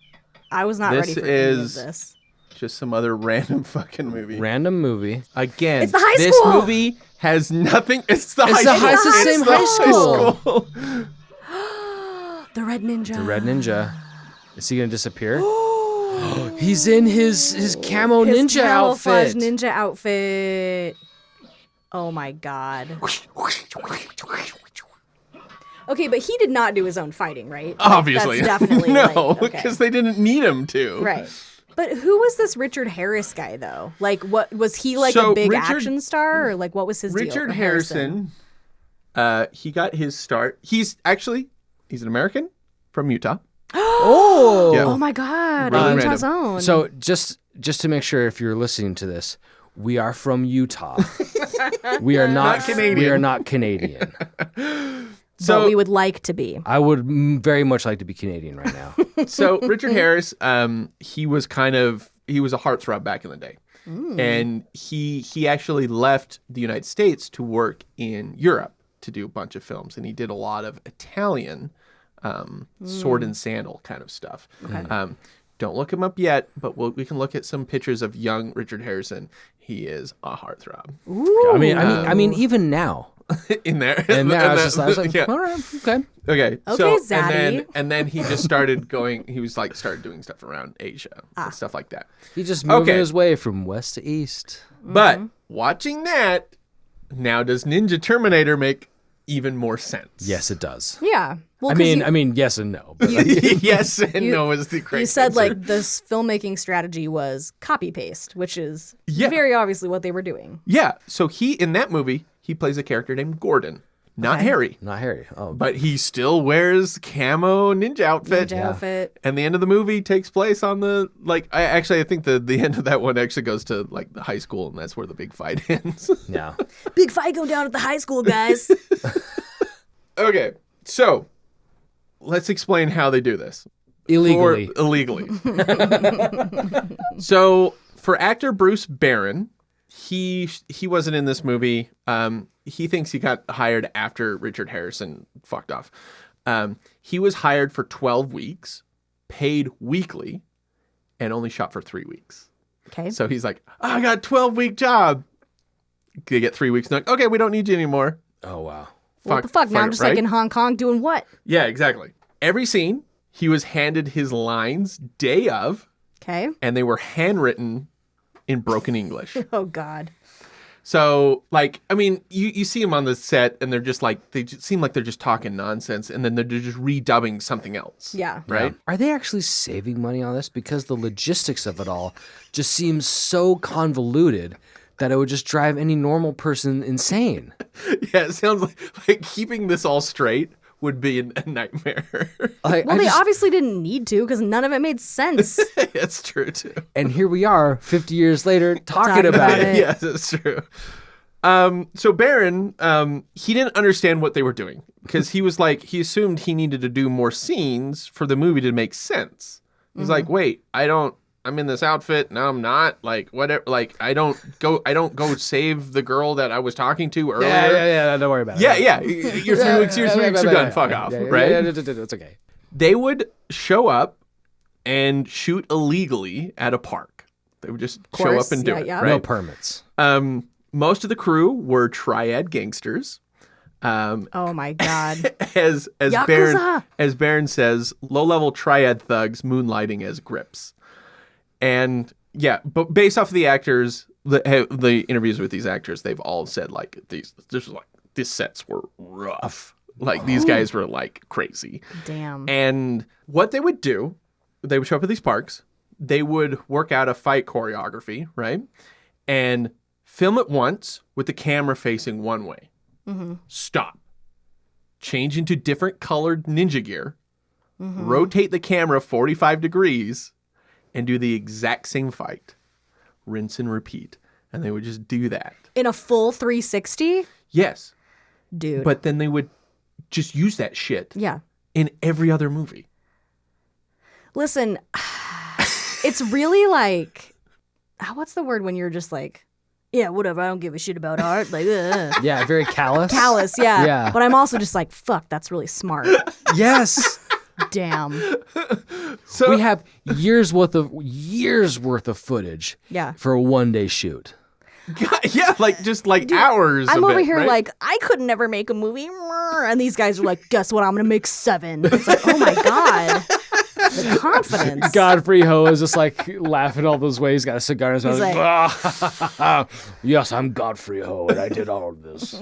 I was not This ready for any of is- this. Just some other random fucking movie. Random movie. Again, It's the high this school! movie has nothing. It's the It's high the school. high- it's the It's same the high school. The Red Ninja. The Red Ninja. Is he gonna disappear? He's in his camo His ninja camouflage outfit. ninja outfit. Oh my God. Okay, but he did not do his own fighting, right? Like, Obviously. That's definitely no, like, okay. because they didn't need him to. Right. But who was this Richard Harris guy though? Like, what was he like So a big Richard- action star, or like what was his deal? Richard Or Harrison, he got his start. He's an American from Utah. Oh. Yeah. Oh my God! Really Utah's random. own. So just to make sure, if you're listening to this, we are from Utah. We are not Canadian. We are not Canadian. but we would like to be. I would very much like to be Canadian right now. So Richard Harris, he was a heartthrob back in the day. And he actually left the United States to work in Europe to do a bunch of films. And he did a lot of Italian sword and sandal kind of stuff. Okay. Don't look him up yet, but we can look at some pictures of young Richard Harrison. He is a heartthrob. Ooh. I mean, even now. In there. And there, I was like, all right, okay. Okay, so Zaddy. and then he just started going. He was like started doing stuff around Asia and stuff like that. He just moving his way from west to east. But watching that, now does Ninja Terminator make even more sense? Yes, it does. Yeah. Well, I mean, yes and no. But yes and no is the correct You said answer. like this filmmaking strategy was copy paste, which is very obviously what they were doing. Yeah. So in that movie, he plays a character named Gordon, not Harry. Not Harry. Oh, But he still wears camo ninja outfit. And the end of the movie takes place on the I think the end of that one actually goes to like the high school, and that's where the big fight ends. yeah. Big fight going down at the high school, guys. Okay, so let's explain how they do this. Illegally. Illegally. So for actor Bruce Barron, he wasn't in this movie. He thinks he got hired after Richard Harrison fucked off. He was hired for 12 weeks, paid weekly, and only shot for 3 weeks. Okay. So he's like, I got a 12-week job. They get 3 weeks. Like, okay, we don't need you anymore. Oh, wow. What the fuck? Now I'm just like in Hong Kong doing what? Yeah, exactly. Every scene, he was handed his lines day of. Okay. And they were handwritten in broken English. Oh, God. So, you see them on the set, and they're just they just seem like they're just talking nonsense, and then they're just redubbing something else. Yeah. Right? Yeah. Are they actually saving money on this? Because the logistics of it all just seems so convoluted that it would just drive any normal person insane. Yeah, it sounds like keeping this all straight would be a nightmare. They obviously didn't need to because none of it made sense. That's true, too. And here we are 50 years later talking about it. Yeah, that's true. So Barron, he didn't understand what they were doing because he assumed he needed to do more scenes for the movie to make sense. He's like, wait, I'm in this outfit. No, I'm not. Whatever. I don't go save the girl that I was talking to earlier. Yeah. Don't worry about it. Yeah. Your 3 weeks are done. Fuck off. Right? Yeah, it's okay. They would show up and shoot illegally at a park. They would just show up and do it. Right? No permits. Most of the crew were triad gangsters. Oh my God. As Barron says, low-level triad thugs moonlighting as grips. And yeah, but based off of the actors, the interviews with these actors, they've all said these sets were rough. These guys were crazy. Damn. And what they would do, they would show up at these parks. They would work out a fight choreography, right? And film it once with the camera facing one way. Mm-hmm. Stop. Change into different colored ninja gear. Mm-hmm. Rotate the camera 45 degrees. And do the exact same fight. Rinse and repeat. And they would just do that. In a full 360? Yes. Dude. But then they would just use that shit. Yeah. In every other movie. Listen, it's really what's the word when you're just yeah, whatever, I don't give a shit about art. Yeah, very callous. Callous, yeah. Yeah. But I'm also just fuck, that's really smart. Yes. Damn. So we have years worth of footage. Yeah. For a 1-day shoot. Yeah, hours. I'm over it, here right? I could never make a movie, and these guys are guess what? I'm gonna make 7. It's oh my God, the confidence. Godfrey Ho is just laughing all those ways. Got a cigar in his mouth. Yes, I'm Godfrey Ho, and I did all of this.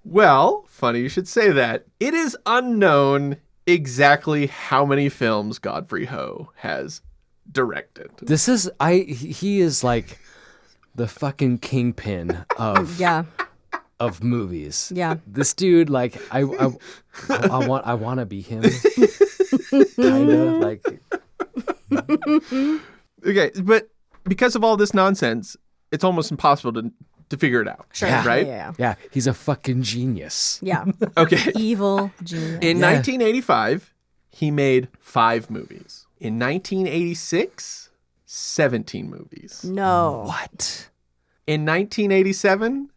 Well, funny you should say that. It is unknown exactly how many films Godfrey Ho has directed. He is the fucking kingpin of of movies. Yeah. This dude, I want to be him. Kinda Okay, but because of all this nonsense, it's almost impossible to to figure it out. Sure. Right? Yeah, he's a fucking genius. Yeah. Okay. Evil genius. In 1985, he made 5 movies. In 1986, 17 movies. No. What? In 1987,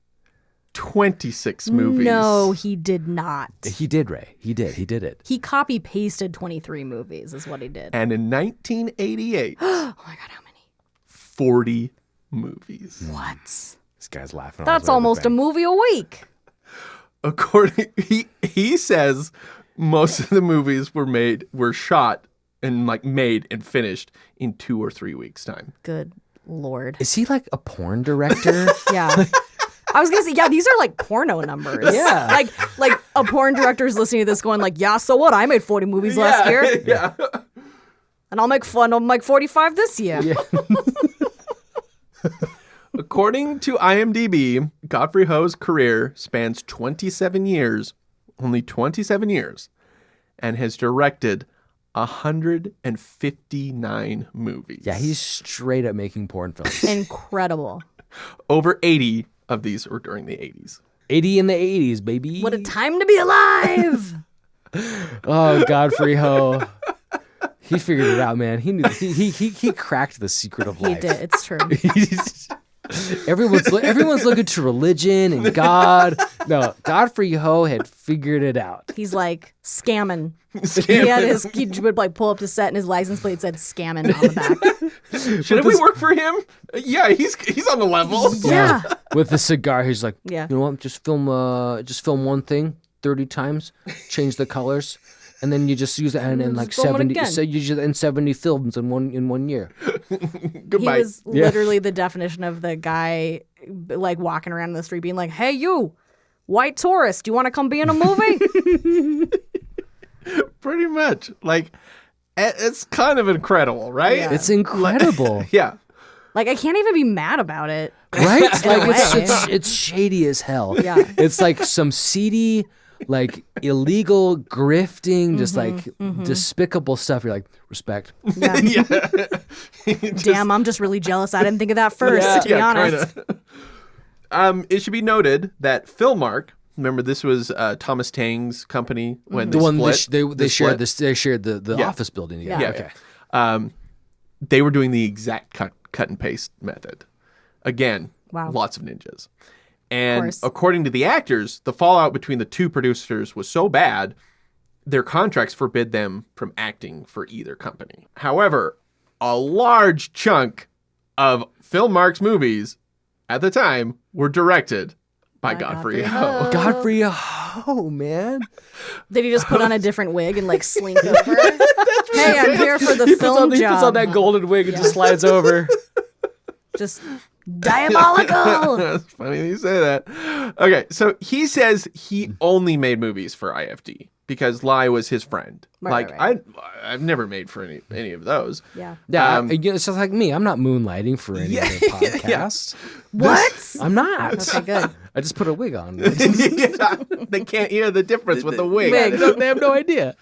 26 movies. No, he did not. He did, Ray. He did it. He copy pasted 23 movies is what he did. And in 1988, Oh my God, how many? 40 movies. What? This guy's laughing. That's almost a movie a week. According, he says most of the movies were shot and like made and finished in 2 or 3 weeks time. Good Lord. Is he like a porn director? Yeah. I was gonna say, yeah, these are like porno numbers. Yeah. Like a porn director is listening to this going like, yeah, so what? I made 40 movies last year. Yeah. And I'll make 45 this year. Yeah. According to IMDb, Godfrey Ho's career spans 27 years, only 27 years, and has directed 159 movies. Yeah, he's straight up making porn films. Incredible. Over 80 of these were during the 80s. 80 in the 80s, baby. What a time to be alive. Oh, Godfrey Ho. He figured it out, man. He knew he cracked the secret of He life. did. It's true. Everyone's looking to religion and God. No, Godfrey Ho had figured it out. He's like scamming. He would like pull up to set and his license plate said scamming on the back. Should we work for him? Yeah, he's on the level. Yeah. With the cigar, he's like, Yeah. you know what? Just film one thing 30 times, change the colors, and then you just use it and like film it 70. again. So you just in 70 films in 1 year. Goodbye. He was literally the definition of the guy like walking around the street being like, hey, you, white tourist, do you want to come be in a movie? Pretty much. Like, it's kind of incredible, right? Yeah. It's incredible. Yeah. Like, I can't even be mad about it. Right? In a Like way. it's shady as hell. Yeah. It's like some seedy, like illegal grifting, just like despicable stuff. You're like, respect. Yeah. Damn, I'm just really jealous. I didn't think of that first, to be honest. Kinda. It should be noted that Filmark, remember this was Thomas Tang's company when The they one split. they shared this. They shared the Yeah. office building together. Yeah. Okay. They were doing the exact cut and paste method. Again, Wow. lots of ninjas. And course. according to the actors, the fallout between the two producers was so bad, their contracts forbid them from acting for either company. However, a large chunk of Filmark's movies at the time were directed by Godfrey Ho. Godfrey Ho, man. Did he just put on a different wig and like slink over? Hey, I'm here for the film He job. puts on that golden wig and just slides over. Just diabolical. That's funny you say that. Okay, so he says he only made movies for IFD because Lai was his friend. Right, like right. I've never made for any of those. Yeah. Yeah, it's just like me. I'm not moonlighting for any other podcast. What? I'm not. Okay, good. I just put a wig on. Yeah, they can't hear the difference with the wig. They have no idea.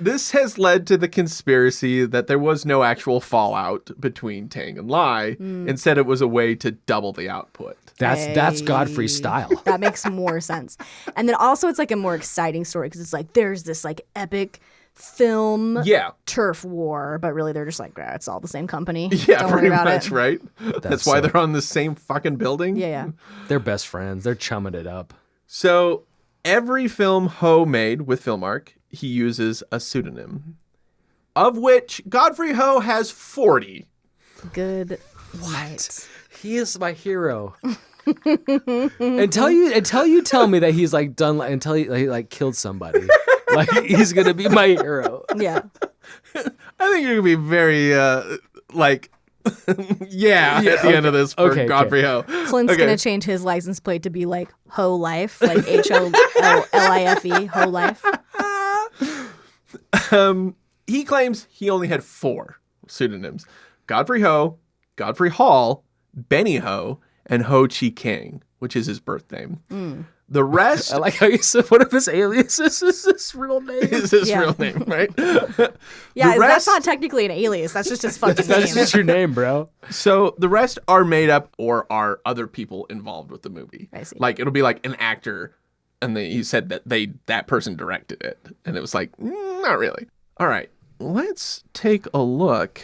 This has led to the conspiracy that there was no actual fallout between Tang and Lai. Instead, it was a way to double the output. That's Godfrey's style. That makes more sense. And then also it's like a more exciting story because it's like there's this like epic film turf war, but really they're just like, it's all the same company. Yeah, Don't worry pretty about much, it. right? That's why they're on the same fucking building. Yeah. They're best friends. They're chumming it up. So every film Ho made with Filmark, he uses a pseudonym, of which Godfrey Ho has 40. Good night. He is my hero. until you tell me that he's like done until he like killed somebody. Like he's gonna be my hero. Yeah. I think you're gonna be very like at the end of this for Godfrey Ho. Clint's gonna change his license plate to be like Ho Life, like HOLIFE, Ho Life. He claims he only had 4 pseudonyms: Godfrey Ho, Godfrey Hall, Benny Ho, and Ho Chi King, which is his birth name. The rest I like how you said one of his aliases is his real name. is his Yeah. real name, right? Yeah, The that's rest- not technically an alias. That's just his fucking That's name. just your name, bro. So the rest are made up or are other people involved with the movie. I see. Like it'll be like an actor, and he said that that person directed it, and it was like not really. All right, let's take a look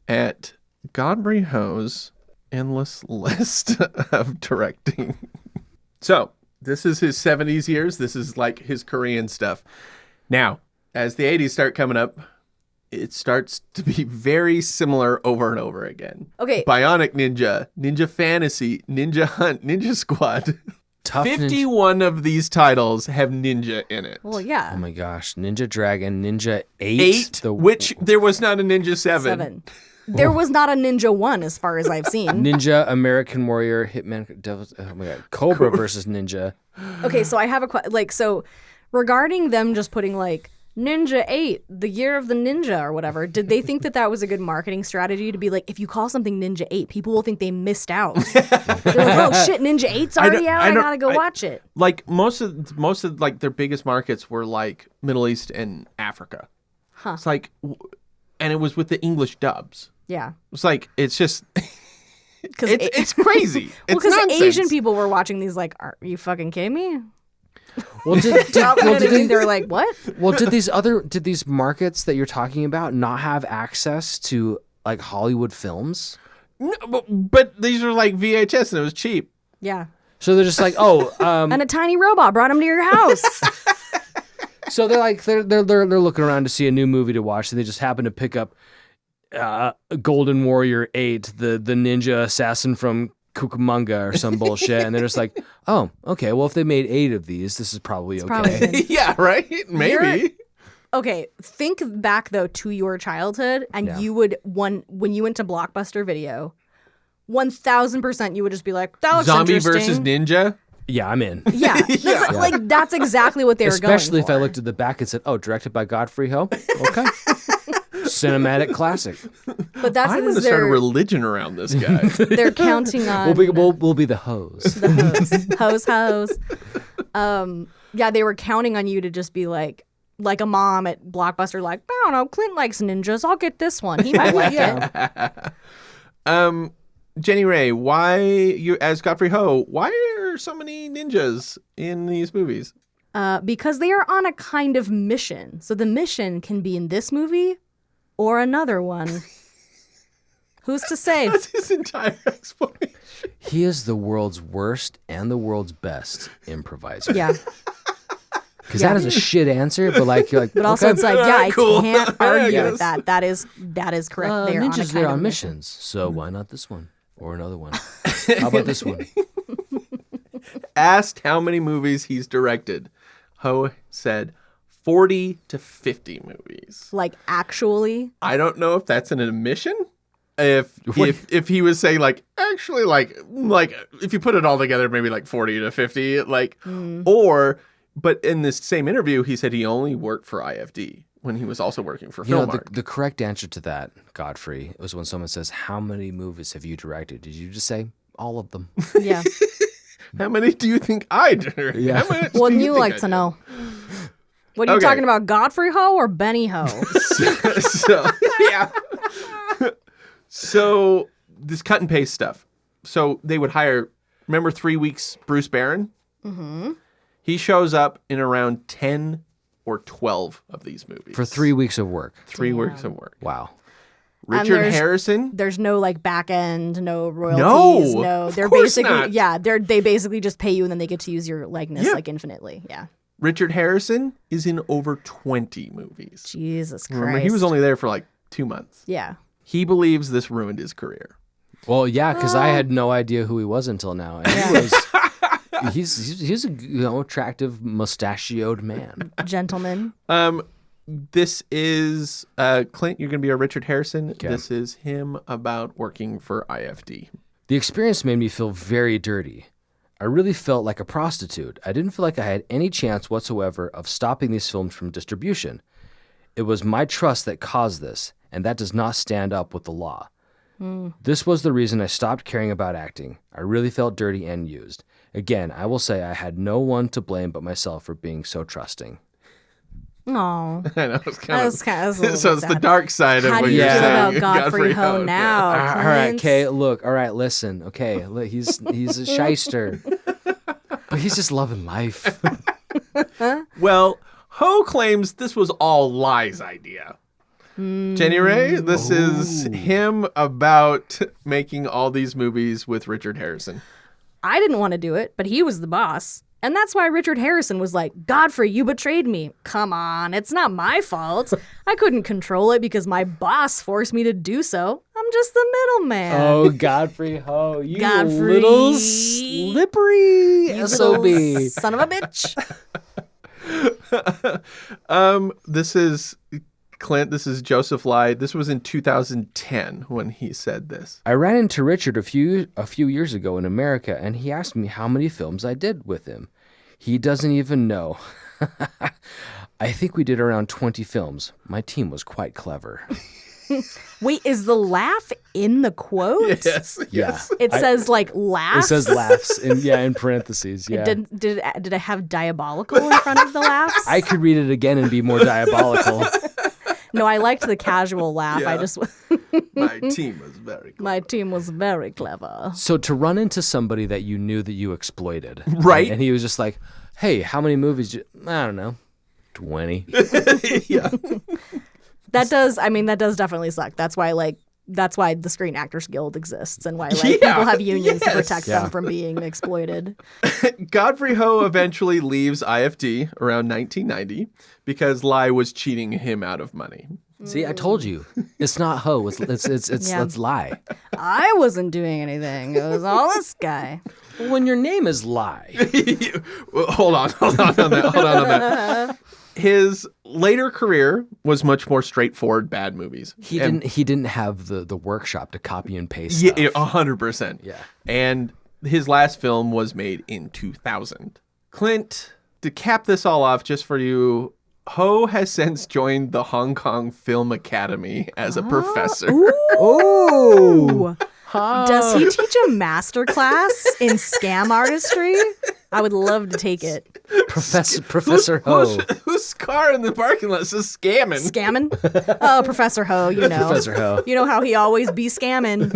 at Godfrey Ho's endless list of directing. So this is his 70s years. This is like his Korean stuff. Now, as the 80s start coming up, it starts to be very similar over and over again. Okay. Bionic Ninja, Ninja Fantasy, Ninja Hunt, Ninja Squad. Tough Ninja. 51 of these titles have ninja in it. Well, yeah. Oh my gosh. Ninja Dragon, Ninja 8. 8, which there was not a Ninja 7. There was not a Ninja 1 as far as I've seen. Ninja, American Warrior, Hitman, Devil's, oh my god, Cobra versus Ninja. Okay, so I have a question. So regarding them just putting Ninja 8, the year of the ninja or whatever, did they think that was a good marketing strategy to be like, if you call something Ninja 8, people will think they missed out. They're like, oh shit, Ninja 8's already out. I gotta go watch it. Like most of like their biggest markets were like Middle East and Africa. Huh. It's like, and it was with the English dubs. Yeah. It's like, it's just, it's crazy. Well, It's because nonsense. Asian people were watching these like, are you fucking kidding me? Well, They're like, what? Well, did these markets that you're talking about not have access to like Hollywood films? No, but these were like VHS and it was cheap. Yeah. So they're just like, oh, and a tiny robot brought him to your house. so they're like they're looking around to see a new movie to watch, and they just happen to pick up Golden Warrior 8, the ninja assassin from Cucamonga or some bullshit, and they're just like, oh, okay, well if they made 8 of these, this is probably okay. Probably Yeah, right? Maybe. Okay, think back though to your childhood, and Yeah. you would when you went to Blockbuster Video, 1,000% you would just be like, that looks Zombie interesting. versus Ninja. Yeah, I'm in. Yeah, like that's exactly what they were going Especially if for. I looked at the back and said, oh, directed by Godfrey Ho? Okay. Cinematic classic. But that's I'm going to start a religion around this guy. they're counting on We'll be the hose. the hose. Yeah, they were counting on you to just be like a mom at Blockbuster, like, I don't know, Clint likes ninjas. I'll get this one. He might like it. Jenny Ray, why you as Godfrey Ho? Why are so many ninjas in these movies? Because they are on a kind of mission. So the mission can be in this movie or another one. Who's to say? That's his entire explanation. He is the world's worst and the world's best improviser. Yeah. Because that is a shit answer, but like you're like, But also okay. it's like, yeah, Cool. I can't argue Yes. with that. That is correct. They are ninjas, on a they're kind on of missions, so why not this one or another one? How about this one? Asked how many movies he's directed, Ho said 40 to 50 movies. Like actually. I don't know if that's an admission. If he was saying like actually like if you put it all together maybe like 40 to 50 like but in this same interview he said he only worked for IFD when he was also working for You know, Filmark. the correct answer to that, Godfrey, was when someone says, how many movies have you directed? Did you just say all of them? Yeah. How many do you think I did? Yeah. Wouldn't you like to know? What are you Okay. talking about, Godfrey Ho or Benny Ho? So yeah. So this cut and paste stuff. So they would hire. Remember 3 Weeks Bruce Barron? Mm-hmm. He shows up in around 10 or 12 of these movies For 3 weeks of work. 3 weeks of work. Wow. Richard there's- Harrison. There's no like back end, no royalties, No, they're of course basically not. they basically just pay you and then they get to use your likeness Yeah. like infinitely. Yeah. Richard Harrison is in over 20 movies. Jesus Christ. Remember, he was only there for like 2 months. Yeah. He believes this ruined his career. Well, yeah, because I had no idea who he was until now. And he was, he's a attractive mustachioed man. Gentleman. This is Clint. You're going to be a Richard Harrison. This is him about working for IFD. The experience made me feel very dirty. I really felt like a prostitute. I didn't feel like I had any chance whatsoever of stopping these films from distribution. It was my trust that caused this, and that does not stand up with the law. This was the reason I stopped caring about acting. I really felt dirty and used. Again, I will say I had no one to blame but myself for being so trusting. Oh, I know it's kind that's kind of so it's the dark side of How what do you you're feel saying. about Godfrey Ho now? All right, Clint? Kay, look, all right, listen. Okay, look, he's a shyster. But he's just loving life. Well, Ho claims this was all Lie's idea. Jenny Ray, this is him about making all these movies with Richard Harrison. I didn't want to do it, but he was the boss. And that's why Richard Harrison was like, Godfrey, you betrayed me. Come on, it's not my fault. I couldn't control it because my boss forced me to do so. I'm just the middleman. Oh, Godfrey Ho, you Godfrey. little slippery You SOB. little son of a bitch. This is Clint. This is Joseph Lie. This was in 2010 when he said this. I ran into Richard a few years ago in America, and he asked me how many films I did with him. He doesn't even know. I think we did around 20 films. My team was quite clever. Wait, is the laugh in the quote? Yes. Yeah. It says like laughs. It says laughs in parentheses. Yeah. Did I have diabolical in front of the laughs? I could read it again and be more diabolical. No, I liked the casual laugh. Yeah. I just My team was very clever. my team was very clever. So to run into somebody that you knew that you exploited. Right. And he was just like, hey, how many movies I don't know, 20. Yeah. That does definitely suck. That's why the Screen Actors Guild exists and why Yeah, people have unions to yes. protect Yeah. them from being exploited. Godfrey Ho eventually leaves IFD around 1990 because Lie was cheating him out of money. See, I told you. It's not Ho. It's Yeah. let's lie. I wasn't doing anything. It was all this guy. When your name is Lie. Well, hold on on that. His later career was much more straightforward bad movies. He And- didn't have the workshop to copy and paste Yeah, stuff. 100%. Yeah. And his last film was made in 2000. Clint, to cap this all off just for you, Ho has since joined the Hong Kong Film Academy as a professor. Ooh. Does he teach a master class in scam artistry? I would love to take it. Professor Ho. Whose car in the parking lot says scamming? Scamming? Oh, Professor Ho, you know. Professor Ho. You know how he always be scamming.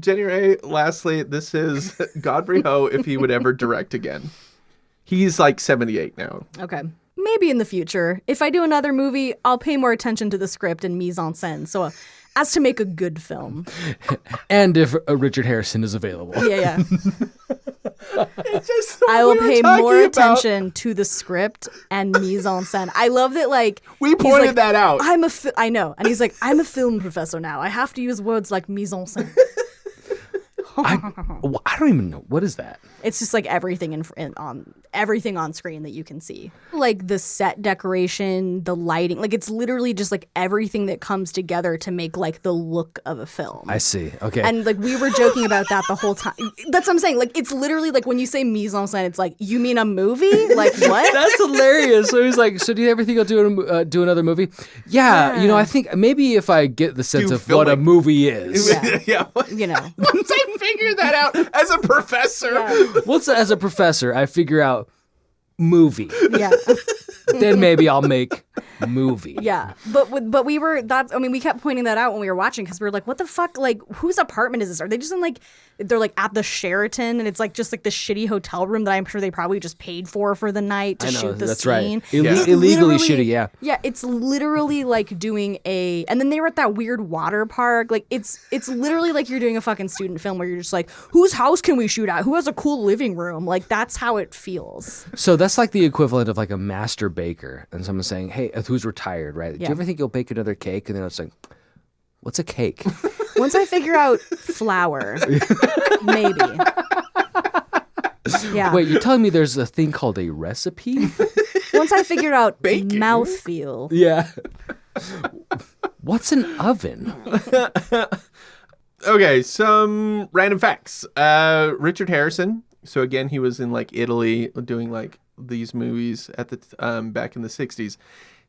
Jenny Ray, lastly, this is Godfrey Ho if he would ever direct again. He's like 78 now. Okay. Maybe in the future. If I do another movie, I'll pay more attention to the script and mise en scène. So as to make a good film. And if Richard Harrison is available. Yeah. It's just I will we were pay talking more about- attention to the script and mise en scène. I love that, like, We he's pointed like, that out. I know. And he's like, I'm a film professor now. I have to use words like mise en scène. I don't even know. What is that? It's just like everything everything on screen that you can see. Like the set decoration, the lighting, like it's literally just like everything that comes together to make like the look of a film. I see. Okay. And like we were joking about that the whole time. That's what I'm saying. Like it's literally like when you say mise en scène, it's like, you mean a movie? Like what? That's hilarious. So he's like, so do you ever think I'll do another movie? Yeah, you know, I think maybe if I get the sense of what a filming. movie is. Yeah. You know. Once I figured that out as a professor. Once as a professor, I figure out movie. Yeah. Then maybe I'll make movie. Yeah, but we were we kept pointing that out when we were watching because we were like, what the fuck? Like, whose apartment is this? Are they just in like they're like at the Sheraton and it's like just like the shitty hotel room that I'm sure they probably just paid for the night to I know, shoot the that's scene. right. It's Illegally literally- shitty, yeah. Yeah, it's literally like doing and then they were at that weird water park. Like it's literally like you're doing a fucking student film where you're just like, whose house can we shoot at? Who has a cool living room? Like that's how it feels. So that's like the equivalent of like a master baker and someone saying, hey, who's retired, right? Do Yeah. you ever think you'll bake another cake? And then it's like, what's a cake? Once I figure out flour, maybe. Yeah. Wait, you're telling me there's a thing called a recipe? Once I figured out mouthfeel. Yeah. What's an oven? Okay, some random facts. Richard Harrison. So again, he was in like Italy doing like these movies at the back in the 60s.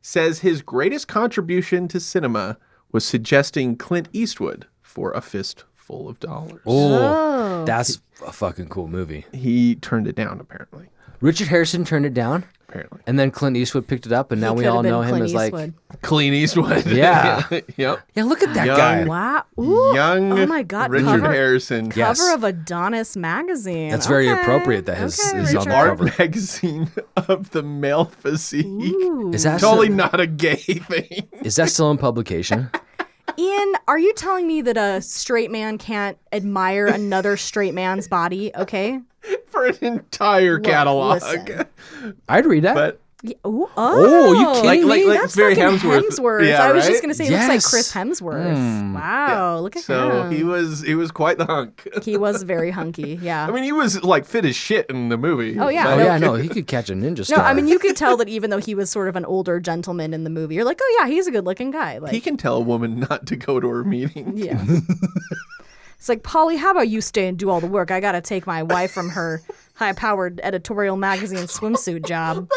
Says his greatest contribution to cinema was suggesting Clint Eastwood for A Fist full of dollars. Oh, that's a fucking cool movie. He turned it down, apparently. Richard Harrison turned it down, apparently, and then Clint Eastwood picked it up, and now we all know him as like Clint Eastwood. Yeah. Yep. Yeah, look at that Young, guy. Wow. Ooh. Young oh my God. Richard Harrison. Cover of Adonis magazine. That's very appropriate that his is on the art cover. magazine of the male physique. Ooh. Is that totally not a gay thing? Is that still in publication? Ian, are you telling me that a straight man can't admire another straight man's body? Okay. For an entire catalog. Listen. I'd read that. But Yeah, oh, you kidding me? like that's very fucking Hemsworth. Yeah, I was right? just gonna say, it looks like Yes. Chris Hemsworth. Wow, look at so him. he was quite the hunk. He was very hunky. Yeah. I mean, he was like fit as shit in the movie. Oh, yeah. Oh No. yeah, no, he could catch a ninja star. No, I mean you could tell that even though he was sort of an older gentleman in the movie, you're like, oh yeah, he's a good-looking guy. Like, He can tell a woman not to go to her meeting. yeah. It's like, Polly, how about you stay and do all the work? I gotta take my wife from her high-powered editorial magazine swimsuit job.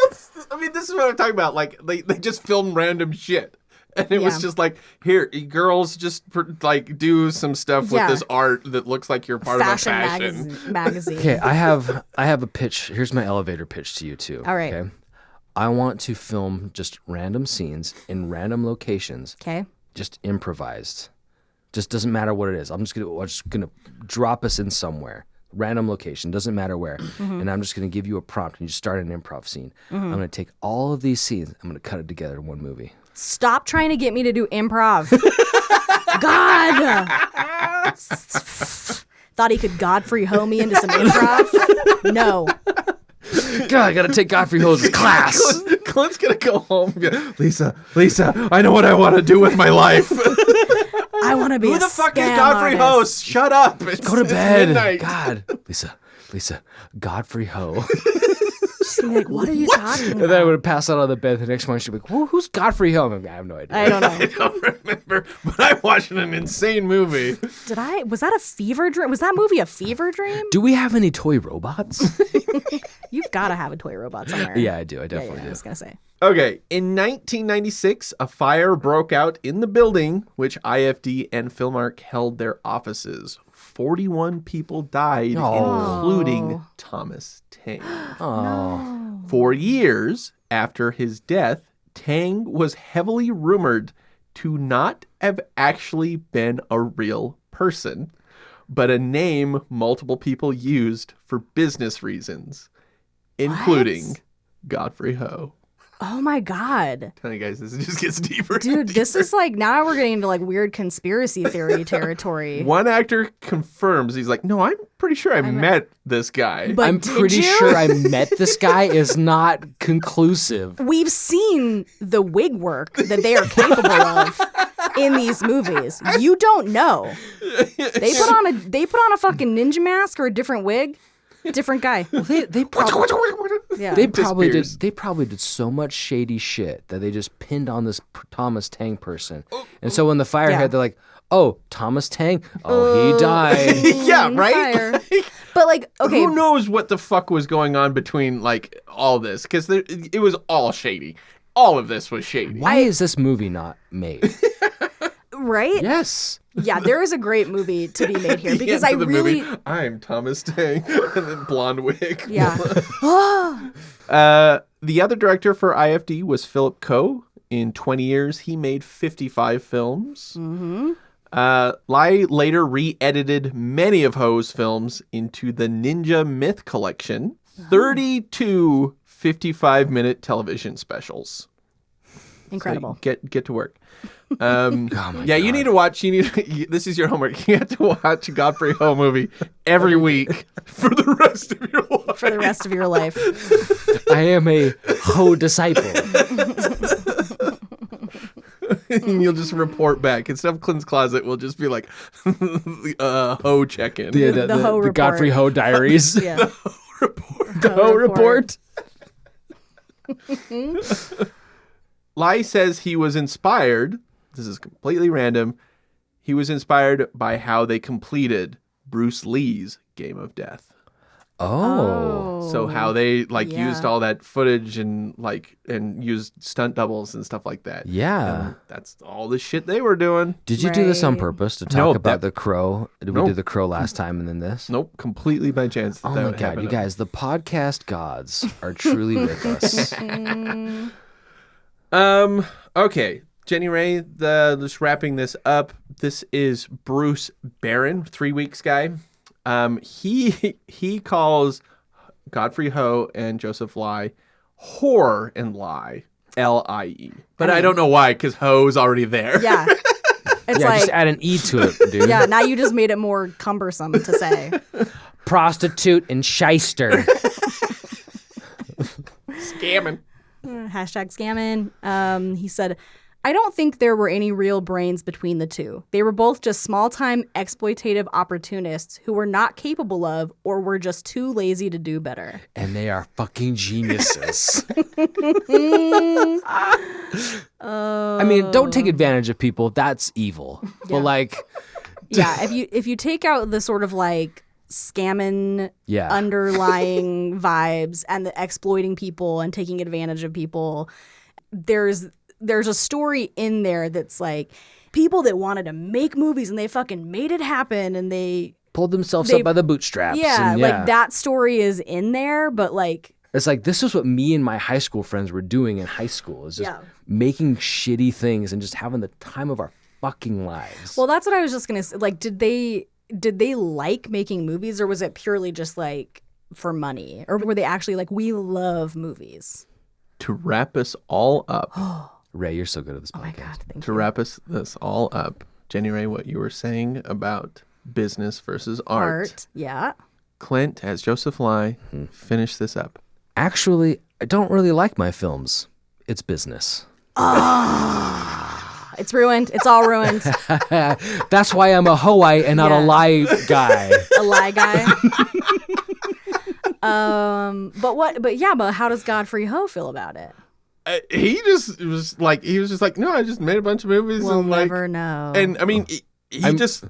I mean, this is what I'm talking about. Like, they just filmed random shit. And it was Yeah. just like, here, girls, just like do some stuff with Yeah. this art that looks like you're part of a fashion. magazine. Okay, I have a pitch. Here's my elevator pitch to you two. All right. Okay? I want to film just random scenes in random locations, Okay. just improvised. Just doesn't matter what it is. I'm just gonna drop us in somewhere, random location, doesn't matter where, and I'm just gonna give you a prompt and you just start an improv scene. I'm gonna take all of these scenes, I'm gonna cut it together in one movie. Stop trying to get me to do improv. God. Thought he could Godfrey Ho me into some improv? No. God, I gotta take Godfrey Ho's class. Clint's gonna go home and go, Lisa, I know what I want to do with my life. I want to be Who a the fuck is scam Godfrey Ho? artist. Shut up. Go to It's bed. midnight. God, Lisa, Godfrey Ho. She's gonna be like, what are you talking And then I about? would pass out on the bed the next morning. She'd be like, who's Godfrey Ho? I'm like, I have no idea. I don't know. I don't remember, but I'm watching an insane movie. Was that a fever dream? Was that movie a fever dream? Do we have any toy robots? You've got to have a toy robot somewhere. Yeah, I do. I Yeah, definitely I do. was going to say. Okay, in 1996, a fire broke out in the building which IFD and Filmark held their offices. 41 people died, including Thomas Tang. Oh. For years after his death, Tang was heavily rumored to not have actually been a real person, but a name multiple people used for business reasons, including Godfrey Ho. Oh my God. Tell you guys, this just gets deeper. and Dude, this deeper. is like, now we're getting into like weird conspiracy theory territory. One actor confirms, he's like, no, I'm pretty sure I met this guy. But I'm did pretty you? sure I met this guy is not conclusive. We've seen the wig work that they are capable of in these movies. You don't know. They put on a fucking ninja mask or a different wig. Different guy. They probably Yeah. they probably Disappears. did so much shady shit that they just pinned on this Thomas Tang person. And so when the fire Yeah. hit, they're like, "Oh, Thomas Tang. Oh, he died." Yeah, Mm, right? fire. But like, okay, Who knows what the fuck was going on between like all this? Because it was all shady. All of this was shady. Why is this movie not made? right? Yes. Yeah, there is a great movie to be made here The because end I of the really, movie, I'm Thomas Tang, and then blonde wig. yeah. The other director for IFD was Philip Coe. In 20 years, he made 55 films. Mm-hmm. Lai later re-edited many of Ho's films into the Ninja Myth Collection, 32 55-minute television specials. Incredible. So get to work. my Yeah, you need to watch. This is your homework. You have to watch a Godfrey Ho movie every week for the rest of your life. For the rest of your life. I am a Ho disciple. And you'll just report back. Instead of Clint's Closet, we'll just be like, Ho check-in. Yeah, The Ho report. Godfrey Ho diaries. Yeah. The Ho report. Lai says he was inspired, this is completely random, he was inspired by how they completed Bruce Lee's Game of Death. Oh. So how they like yeah. used all that footage and used stunt doubles and stuff like that. Yeah. And that's all the shit they were doing. Did you do this on Right. purpose to talk No, about that- The Crow? Did we Nope. do The Crow last time and then this? Nope, completely by chance. Oh my God, you guys, the podcast gods are truly with us. Okay, Jenny Ray, just wrapping this up. This is Bruce Barron, 3 Weeks guy. He calls Godfrey Ho and Joseph Lie whore and lie, Lie. But I don't know why, because Ho's already there. Yeah. It's Yeah, like, just add an E to it, dude. yeah, now you just made it more cumbersome to say. Prostitute and shyster. Scamming. Hashtag scamming. He said, I don't think there were any real brains between the two. They were both just small-time exploitative opportunists who were not capable of or were just too lazy to do better. And they are fucking geniuses. I mean, don't take advantage of people. That's evil. But like, Yeah, if you take out the sort of like scamming Yeah. underlying vibes and the exploiting people and taking advantage of people, there's a story in there that's like people that wanted to make movies and they fucking made it happen and they pulled themselves up by the bootstraps. yeah, and like that story is in there, but like It's like, this is what me and my high school friends were doing in high school, is just Yeah. making shitty things and just having the time of our fucking lives. well, that's what I was just gonna say. Like, did they like making movies, or was it purely just like for money, or were they actually like, we love movies? To wrap us all up. Ray, you're so good at this podcast. Oh my God, thank To you. wrap this all up, Jenny Ray, what you were saying about business versus art. Yeah. Clint, as Joseph Lie, finish this up. Actually, I don't really like my films. It's business. It's ruined. It's all ruined. That's why I'm a Hoite and not a Yeah. lie guy. A lie guy. But how does Godfrey Ho feel about it? He was just like, no, I just made a bunch of movies We'll and like, never know. and I mean, he just,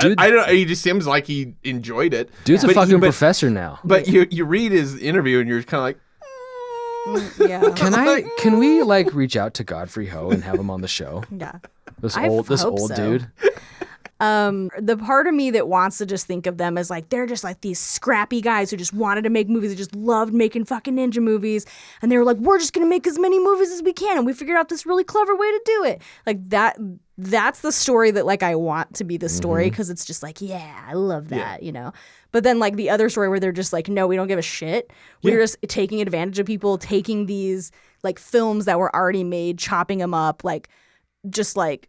Dude. I don't. He just seems like he enjoyed it. Dude's a But fucking professor now. But you read his interview and you're kind of like, Yeah. Can we like reach out to Godfrey Ho and have him on the show? Yeah. This I old hope so. dude. The part of me that wants to just think of them as like they're just like these scrappy guys who just wanted to make movies, they just loved making fucking ninja movies, and they were like, we're just gonna make as many movies as we can, and we figured out this really clever way to do it. Like that's the story that like I want to be the story, because it's just like, yeah, I love that, you know. But then like the other story where they're just like, no, we don't give a shit. We're just taking advantage of people, taking these like films that were already made, chopping them up, like just like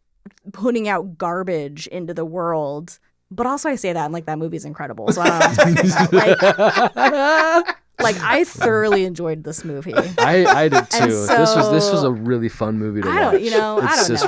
putting out garbage into the world. But also I say that and like that movie's incredible. So I don't know what I'm talking about. Like I thoroughly enjoyed this movie. I did too. And This was so- a really fun movie to watch. I don't It's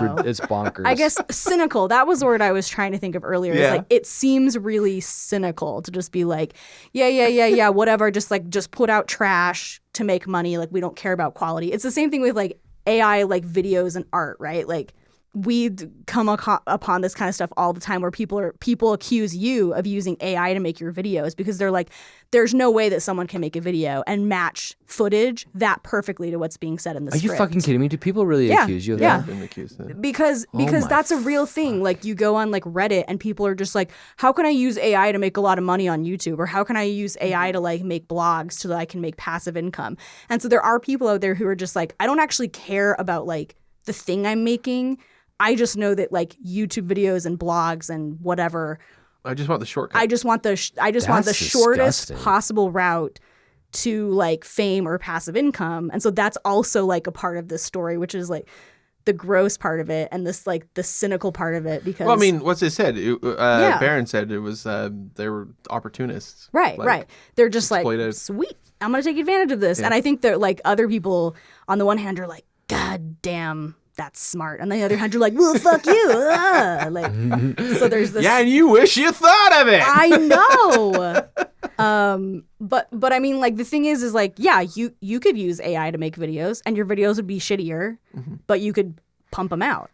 know. It's bonkers. I guess cynical. That was the word I was trying to think of earlier. Yeah. It's like it seems really cynical to just be like, yeah, whatever. Just put out trash to make money. Like we don't care about quality. It's the same thing with like AI, like videos and art, right? Like we come upon this kind of stuff all the time where people accuse you of using AI to make your videos because they're like, there's no way that someone can make a video and match footage that perfectly to what's being said in the Are script. you fucking kidding me? Do people really accuse you of Yeah. that? been accused of. Because my that's a real thing. Like you go on like Reddit and people are just like, how can I use AI to make a lot of money on YouTube? Or how can I use AI to like make blogs so that I can make passive income? And so there are people out there who are just like, I don't actually care about like the thing I'm making. I just know that like YouTube videos and blogs and whatever, I just want the shortcut. I just want the That's shortest disgusting. possible route to like fame or passive income. And so that's also like a part of this story, which is like the gross part of it and this like the cynical part of it. Because well, I mean, what's it said? Yeah. Barron said it was they were opportunists. right. They're just like, exploitive. sweet, I'm gonna take advantage of this. And I think that like other people on the one hand are like, God damn, that's smart. And on the other hand, you're like, well, fuck you. Like, so there's this. Yeah, and you wish you thought of it. I know. But I mean, like the thing is like, yeah, you could use AI to make videos, and your videos would be shittier, but you could pump them out.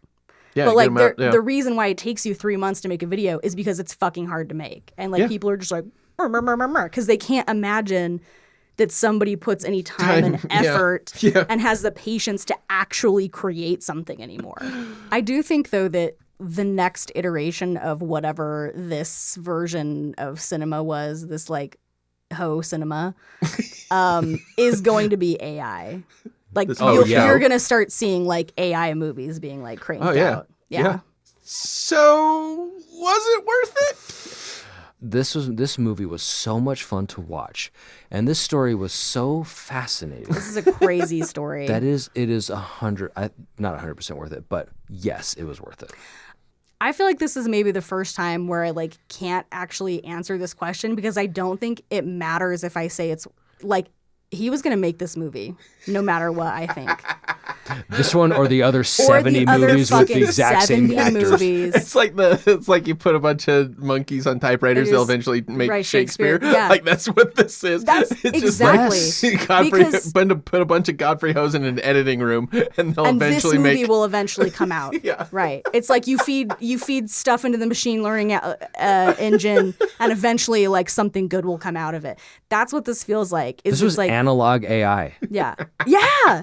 Yeah, but get like 'em out, yeah. the reason why it takes you 3 months to make a video is because it's fucking hard to make, and like Yeah. people are just like, because they can't imagine that somebody puts any time and effort and has the patience to actually create something anymore. I do think, though, that the next iteration of whatever this version of cinema was, this like Ho cinema, is going to be AI. Like you're going to start seeing like AI movies being like cranked out. Yeah. So was it worth it? This movie was so much fun to watch, and this story was so fascinating. This is a crazy story. It is not 100% worth it, but yes, it was worth it. I feel like this is maybe the first time where I like can't actually answer this question, because I don't think it matters if I say it's like he was going to make this movie no matter what, I think. This one or the other 70 movies with the exact same actors. Movies. It's like you put a bunch of monkeys on typewriters, they'll eventually make Shakespeare. Yeah. Like that's what this is. That's it's exactly. Just like Godfrey, put a bunch of Godfrey Ho's in an editing room, and they'll eventually this movie will eventually come out. Yeah. Right. It's like you feed stuff into the machine learning engine, and eventually like something good will come out of it. That's what this feels like. This was like analog AI. Yeah. Yeah.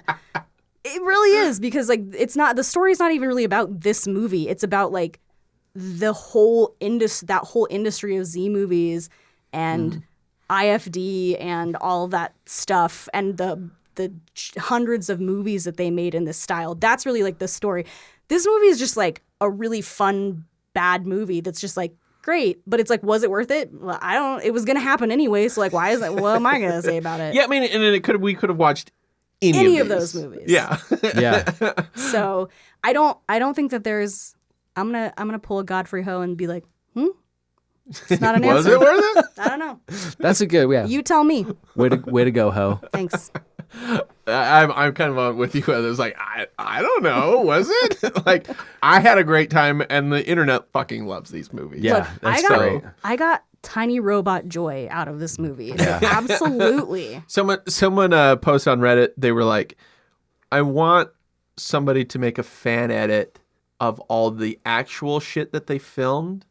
It really is, because like it's not, the story's not even really about this movie. It's about like the whole that whole industry of Z movies and IFD and all that stuff, and the hundreds of movies that they made in this style. That's really like the story. This movie is just like a really fun bad movie that's just like great, but it's like, was it worth it? Well, it was gonna happen anyway, so like why is that, what am I gonna say about it? Yeah, I mean, and we could have watched any of those movies. Yeah. Yeah. So I don't think that there's, I'm gonna pull a Godfrey Ho and be like, it's not an answer. Was it worth it? I don't know. That's a good, yeah. You tell me. Way to go, Ho. Thanks. I'm kind of on with you. I was like, I don't know. Was it? Like, I had a great time, and the internet fucking loves these movies. Yeah, Look, that's great. I got tiny robot joy out of this movie. Yeah. Absolutely. Someone posted on Reddit. They were like, I want somebody to make a fan edit of all the actual shit that they filmed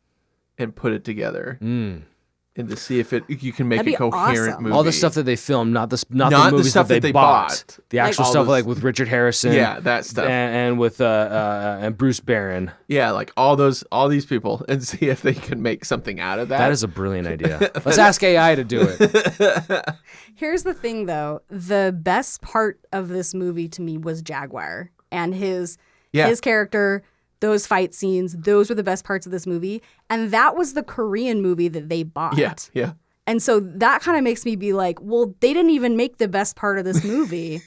and put it together. And to see if you can make That'd a be coherent awesome. movie. All the stuff that they filmed, not the movies stuff that they bought. The actual Like, stuff like with Richard Harrison. Yeah, that stuff. And with and Bruce Barron. Yeah, like all these people, and see if they can make something out of that. That is a brilliant idea. Let's ask AI to do it. Here's the thing, though. The best part of this movie to me was Jaguar and his character. Those fight scenes, those were the best parts of this movie. And that was the Korean movie that they bought. Yeah. And so that kind of makes me be like, well, they didn't even make the best part of this movie.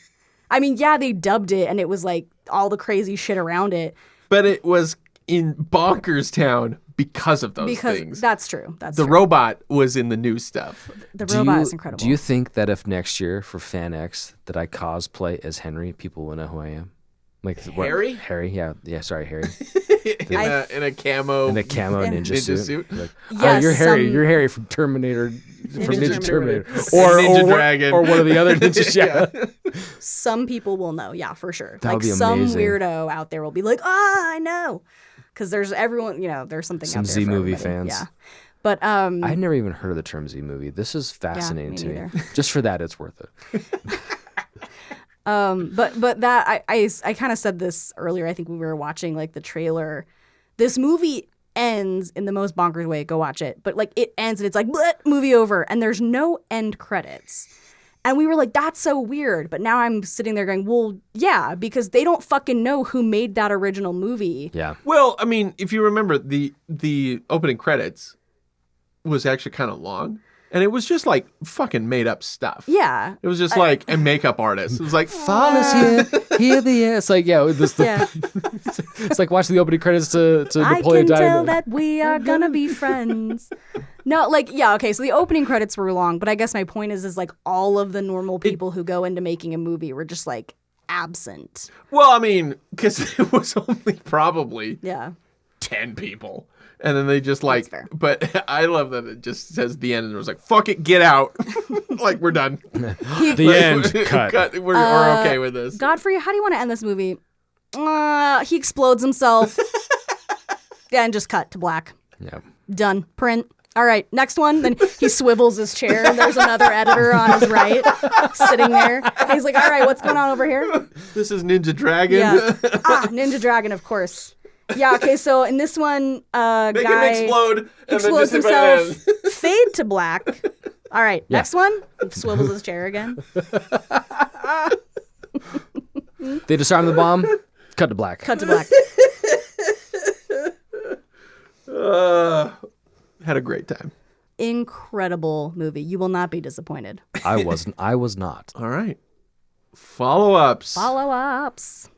I mean, yeah, they dubbed it and it was like all the crazy shit around it. But it was in Bonkers Town because of those things. That's true. That's the true. robot was in the new stuff. The robot is incredible. Do you think that if next year for Fan X that I cosplay as Henry, people will know who I am? Like Harry? Harry, yeah, sorry, Harry. in a camo ninja suit. Like, yes, you're Harry. You're Harry from Terminator, from Ninja Terminator, or Ninja Dragon, or one of the other ninjas. Yeah. Some people will know, yeah, for sure. That would be some amazing. weirdo out there will be like, I know, because there's everyone, there's something Some out there Z for movie everybody. fans. Yeah, but I'd never even heard of the term Z movie. This is fascinating to me. Just for that, it's worth it. But that I kind of said this earlier. I think when we were watching like the trailer, this movie ends in the most bonkers way. Go watch it. But like it ends and it's like bleh, movie over, and there's no end credits. And we were like, that's so weird. But now I'm sitting there going, well, yeah, because they don't fucking know who made that original movie. Yeah. Well, I mean, if you remember, the opening credits was actually kind of long. And it was just like fucking made up stuff. Yeah. It was just like a makeup artist. It was like, Fall is here the end. It's like, it's like watching the opening credits to Napoleon Dynamite. I can tell that we are gonna be friends. No, like, yeah, okay, so the opening credits were long, but I guess my point is like all of the normal people who go into making a movie were just like absent. Well, I mean, because it was only probably 10 people. And then they just like, but I love that it just says the end and it was like, fuck it, get out. Like, we're done. The end. Cut. We're okay with this. Godfrey, how do you want to end this movie? He explodes himself. And just cut to black. Yeah. Done. Print. All right, next one. Then he swivels his chair, and there's another editor on his right sitting there. And he's like, all right, what's going on over here? This is Ninja Dragon. Yeah. Ninja Dragon, of course. Yeah, okay, so in this one, Make guy him explode. explodes himself, fade to black. All right, next one. He swivels his chair again. They disarm the bomb. Cut to black. Cut to black. Had a great time. Incredible movie. You will not be disappointed. I was not. All right. Follow-ups. Follow-ups.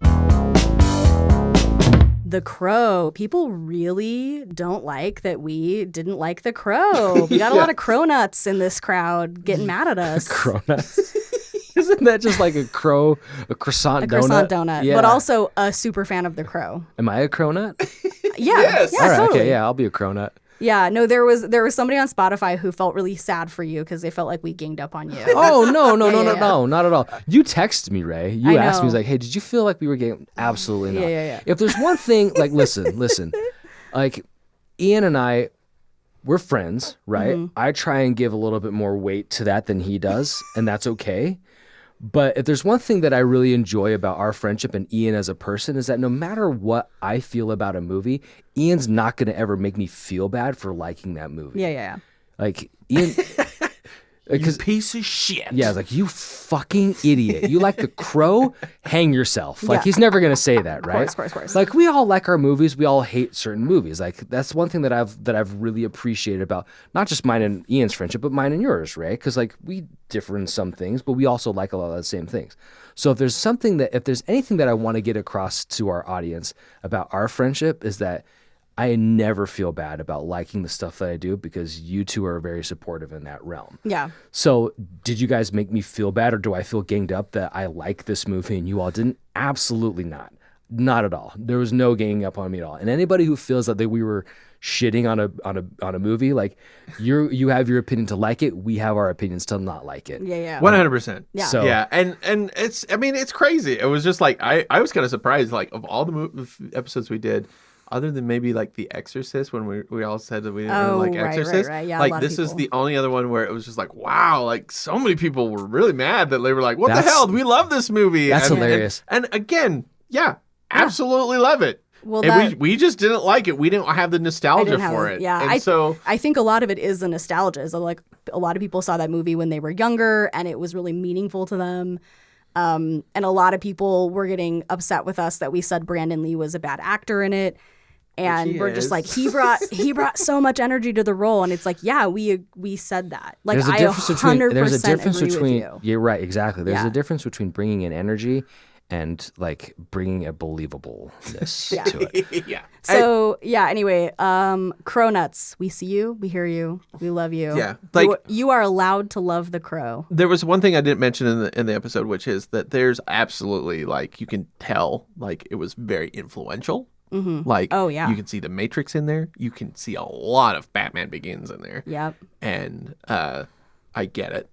The Crow. People really don't like that we didn't like The Crow. We got a lot of crow nuts in this crowd getting mad at us. Cronuts. Isn't that just like a croissant donut? A croissant donut, Yeah. but also a super fan of The Crow. Am I a cronut? Yeah, Yes. yeah, All right, totally. okay, yeah, I'll be a cronut. Yeah, no, there was somebody on Spotify who felt really sad for you because they felt like we ganged up on you. Oh no, Yeah. not at all. You texted me, Ray. You I asked me, know. like, hey, did you feel like we were getting? Absolutely not. Yeah. If there's one thing, like, listen, like, Ian and I, we're friends, right? Mm-hmm. I try and give a little bit more weight to that than he does, and that's okay. But if there's one thing that I really enjoy about our friendship and Ian as a person is that no matter what I feel about a movie, Ian's not going to ever make me feel bad for liking that movie. Yeah. Like, Ian... You piece of shit. Yeah, it's like, you fucking idiot. You like The Crow? Hang yourself. Like, Yeah. he's never going to say that, right? Of course. Like, we all like our movies. We all hate certain movies. Like, that's one thing that I've really appreciated about not just mine and Ian's friendship, but mine and yours, right? Because, like, we differ in some things, but we also like a lot of the same things. So if there's anything that I want to get across to our audience about our friendship is that I never feel bad about liking the stuff that I do because you two are very supportive in that realm. Yeah. So did you guys make me feel bad, or do I feel ganged up that I like this movie and you all didn't? Absolutely not. Not at all. There was no ganging up on me at all. And anybody who feels that we were shitting on a movie, like you have your opinion to like it, we have our opinions to not like it. Yeah. 100%. Yeah. So Yeah, and it's crazy. It was just like I was kind of surprised, like, of all the episodes we did, other than maybe like The Exorcist, when we all said that we didn't really like right. Exorcist. Yeah, a like lot of this is people. the only other one where it was just like, wow, like so many people were really mad that they were like, what the That's- hell? We love this movie. That's And- hilarious. And again, absolutely love it. Well, And we just didn't like it. We didn't have the nostalgia didn't have for it. it. Yeah, And so I think a lot of it is the nostalgia. So like a lot of people saw that movie when they were younger and it was really meaningful to them. And a lot of people were getting upset with us that we said Brandon Lee was a bad actor in it. And he we're just is. like, he brought so much energy to the role. And it's like, yeah, we said that. Like, there's a I difference 100% agree with you. You're right, exactly. There's Yeah. a difference between bringing in energy and like bringing a believableness to it. yeah. So yeah. Anyway, Crow Nuts. We see you. We hear you. We love you. Yeah, like- you are allowed to love the Crow. There was one thing I didn't mention in the episode, which is that there's absolutely, like, you can tell, like, it was very influential. Mm-hmm. Like, Oh, yeah. you can see the Matrix in there. You can see a lot of Batman Begins in there. Yep. And I get it.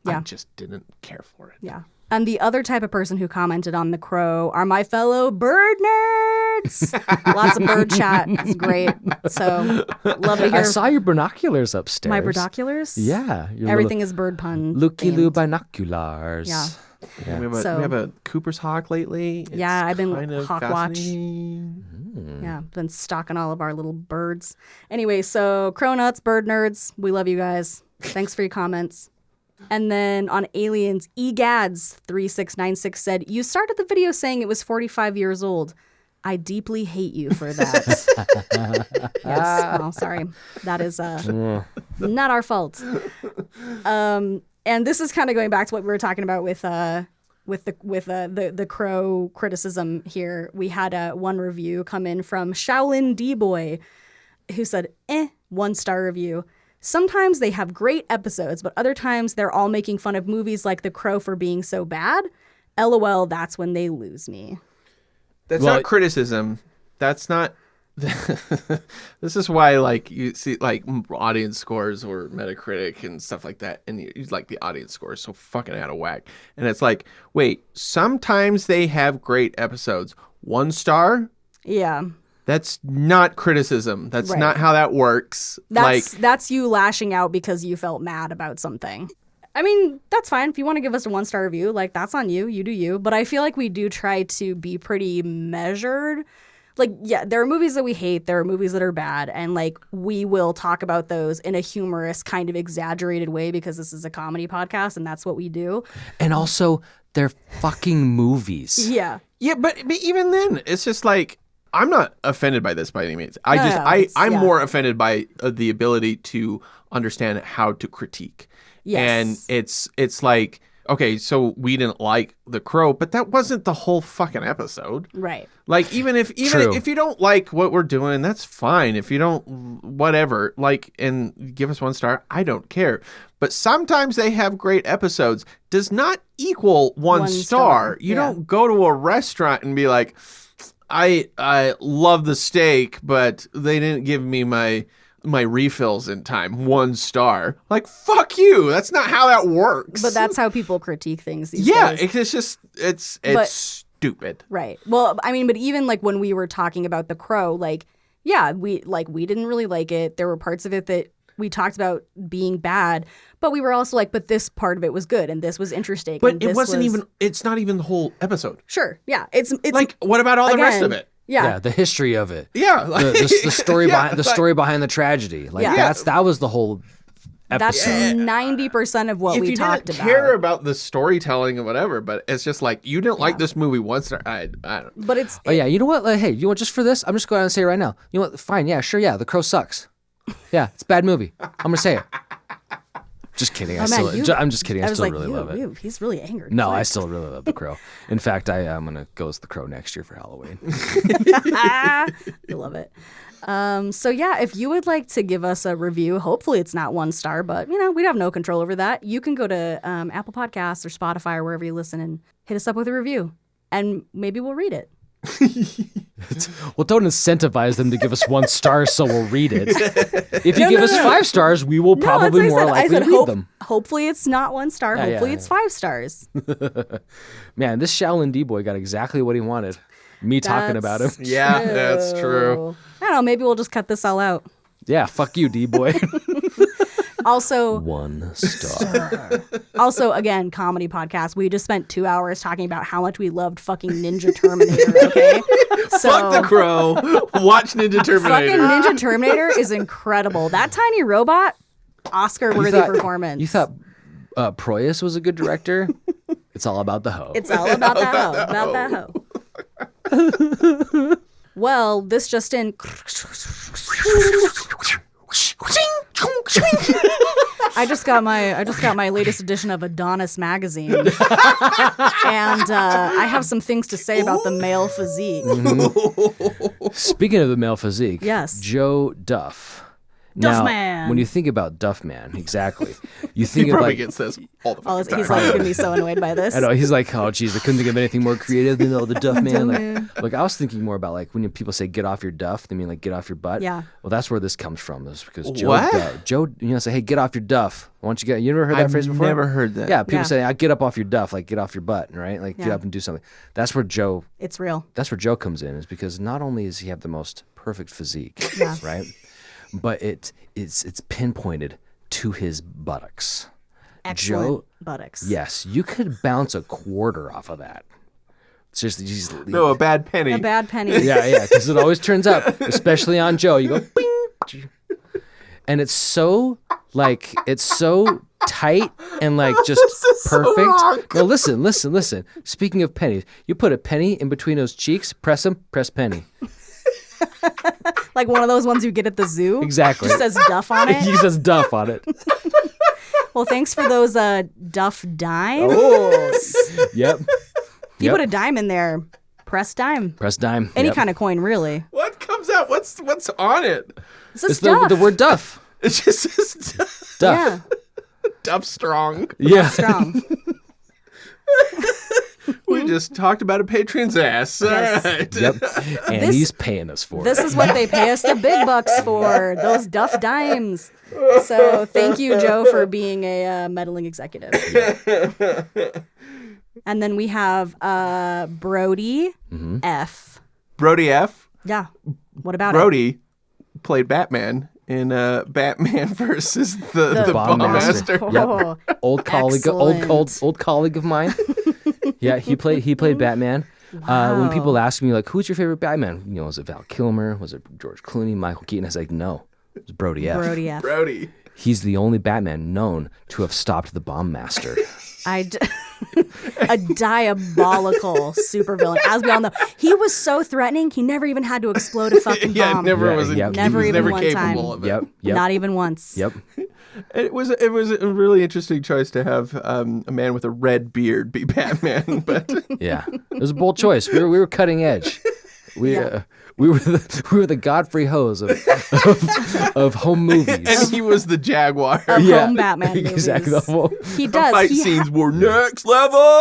I Yeah. just didn't care for it. Yeah. And the other type of person who commented on The Crow are my fellow bird nerds. Lots of bird chat. It's great. So love to I hear saw your binoculars upstairs. my binoculars. Yeah. Your Everything is bird pun. Looky-loo themed. binoculars. Yeah. Yeah. We So- have a Cooper's Hawk lately. It's Yeah, I've been kind of hawk watch. fascinating. Yeah, been stalking all of our little birds. Anyway, so Crow Nuts, bird nerds, we love you guys. Thanks for your comments. And then on Aliens, egads3696 said, you started the video saying it was 45 years old. I deeply hate you for that. Yes, well, sorry. That is not our fault. And this is kind of going back to what we were talking about with the Crow criticism here. We had one review come in from Shaolin D-Boy who said, 1-star review. Sometimes they have great episodes, but other times they're all making fun of movies like The Crow for being so bad. LOL, that's when they lose me. That's Well, not criticism. That's not. This is why, like, you see, like, audience scores or Metacritic and stuff like that, and you like the audience score is so fucking out of whack. And it's like, wait, sometimes they have great episodes. 1 star? Yeah. That's not criticism. That's Right. not how that works. That's you lashing out because you felt mad about something. I mean, that's fine. If you want to give us a 1-star review, like, that's on you. You do you. But I feel like we do try to be pretty measured. Like, yeah, there are movies that we hate. There are movies that are bad. And, like, we will talk about those in a humorous, kind of exaggerated way because this is a comedy podcast and that's what we do. And also, they're fucking movies. Yeah. Yeah, but even then, it's just like, I'm not offended by this by any means. I'm more offended by the ability to understand how to critique. Yes. And it's like, okay, so we didn't like The Crow, but that wasn't the whole fucking episode. Right. Like, even if you don't like what we're doing, that's fine. If you don't, whatever, like, and give us 1 star, I don't care. But sometimes they have great episodes. Does not equal 1 star. You don't go to a restaurant and be like, I love the steak, but they didn't give me my refills in time. 1 star. Like, fuck you. That's not how that works. But that's how people critique things these days. It's just, it's stupid. Right. Well, I mean, but even like when we were talking about The Crow, like, yeah, we didn't really like it. There were parts of it that we talked about being bad, but we were also like, but this part of it was good and this was interesting. But it wasn't even, it's not even the whole episode. Sure. Yeah. It's like, what about all the rest of it? Yeah. The history of it. Yeah. The story behind the story behind the tragedy. Like that was the whole episode. That's 90% of what we talked about. If you didn't care about the storytelling or whatever, but it's just like, you didn't like this movie 1 star. I don't. But it's. Oh yeah, you know what? Hey, you know what? Just for this, I'm just going to say it right now. You know what? Fine. Yeah, sure. Yeah, The Crow sucks. Yeah, it's a bad movie. I'm gonna say it. Just kidding. I'm just kidding. I still really love it. He's really angry. No, I still really love The Crow. In fact, I'm gonna go as The Crow next year for Halloween. I love it. So yeah, if you would like to give us a review, hopefully it's not 1 star, but we'd have no control over that. You can go to Apple Podcasts or Spotify or wherever you listen and hit us up with a review, and maybe we'll read it. Well, don't incentivize them to give us 1 star so we'll read it. If you give us 5 stars, we will probably more likely read them. Hopefully it's not 1 star. Hopefully it's 5 stars. Man, this Shaolin D boy got exactly what he wanted. Me talking about him. Yeah, that's true. I don't know. Maybe we'll just cut this all out. Yeah, fuck you, D boy. Also, 1 star. Also, again, comedy podcast. We just spent 2 hours talking about how much we loved fucking Ninja Terminator. Okay, so fuck The Crow. Watch Ninja Terminator. Fucking Ninja Terminator is incredible. That tiny robot, Oscar-worthy performance. You thought Proyas was a good director? It's all about the hoe. It's all about that hoe. About that hoe. Well, this just in. I just got my latest edition of Adonis magazine, and I have some things to say about the male physique. Mm-hmm. Speaking of the male physique, yes, Joe Duff. Duff now, Man. When you think about Duff Man, exactly, you think he of probably like gets this all the fucking time. He's like going to be so annoyed by this. I know he's like, oh geez, I couldn't think of anything more creative than the Duff Man. Like I was thinking more about like when people say get off your duff, they mean like get off your butt. Yeah. Well, that's where this comes from. Is because Joe, say, hey, get off your duff. Why don't you get? You never heard that phrase before? Never heard that. Yeah, people say, I get up off your duff, like get off your butt, right? Like get up and do something. That's where Joe. It's real. That's where Joe comes in, is because not only does he have the most perfect physique, right? But it's pinpointed to his buttocks. Excellent buttocks. Yes, you could bounce a quarter off of that. Seriously, no, a bad penny. A bad penny. Yeah, because it always turns up, especially on Joe. You go, bing, and it's so tight and like just perfect. No, listen. Speaking of pennies, you put a penny in between those cheeks, press penny. Like one of those ones you get at the zoo. Exactly. Just says Duff on it. He says Duff on it. Well, thanks for those Duff dimes. Oh. Yep. If you put a dime in there, press dime. Press dime. Any kind of coin, really. What comes out? What's on it? It's Duff. The word Duff. It just says Duff. Duff. Yeah. Duff strong. Yeah. Duff strong. We just talked about a patron's ass. Yes. All right. Yep. And he's paying us for it. This is what they pay us the big bucks for, those Duff dimes. So thank you, Joe, for being a meddling executive. And then we have Brody F. Brody F. Yeah. What about Brody played Batman in Batman versus the Bomb Master. Master. Yep. Old colleague, old colleague of mine. Yeah, he played Batman. When people ask me like, "Who's your favorite Batman?" You know, was it Val Kilmer? Was it George Clooney? Michael Keaton? I was like, no, it was Brody F. Brody F. Brody. He's the only Batman known to have stopped the Bomb Master. A diabolical supervillain. As we all know, he was so threatening. He never even had to explode a fucking bomb. Never Yeah, was. yep. Never he was even never one capable time. of it. Yep. Not even once. Yep. It was a really interesting choice to have a man with a red beard be Batman, but Yeah, it was a bold choice. We were cutting edge. We were the Godfrey Ho's of home movies. and he was the Jaguar. Of home Batman movies. Exactly. He The does. fight scenes were next level.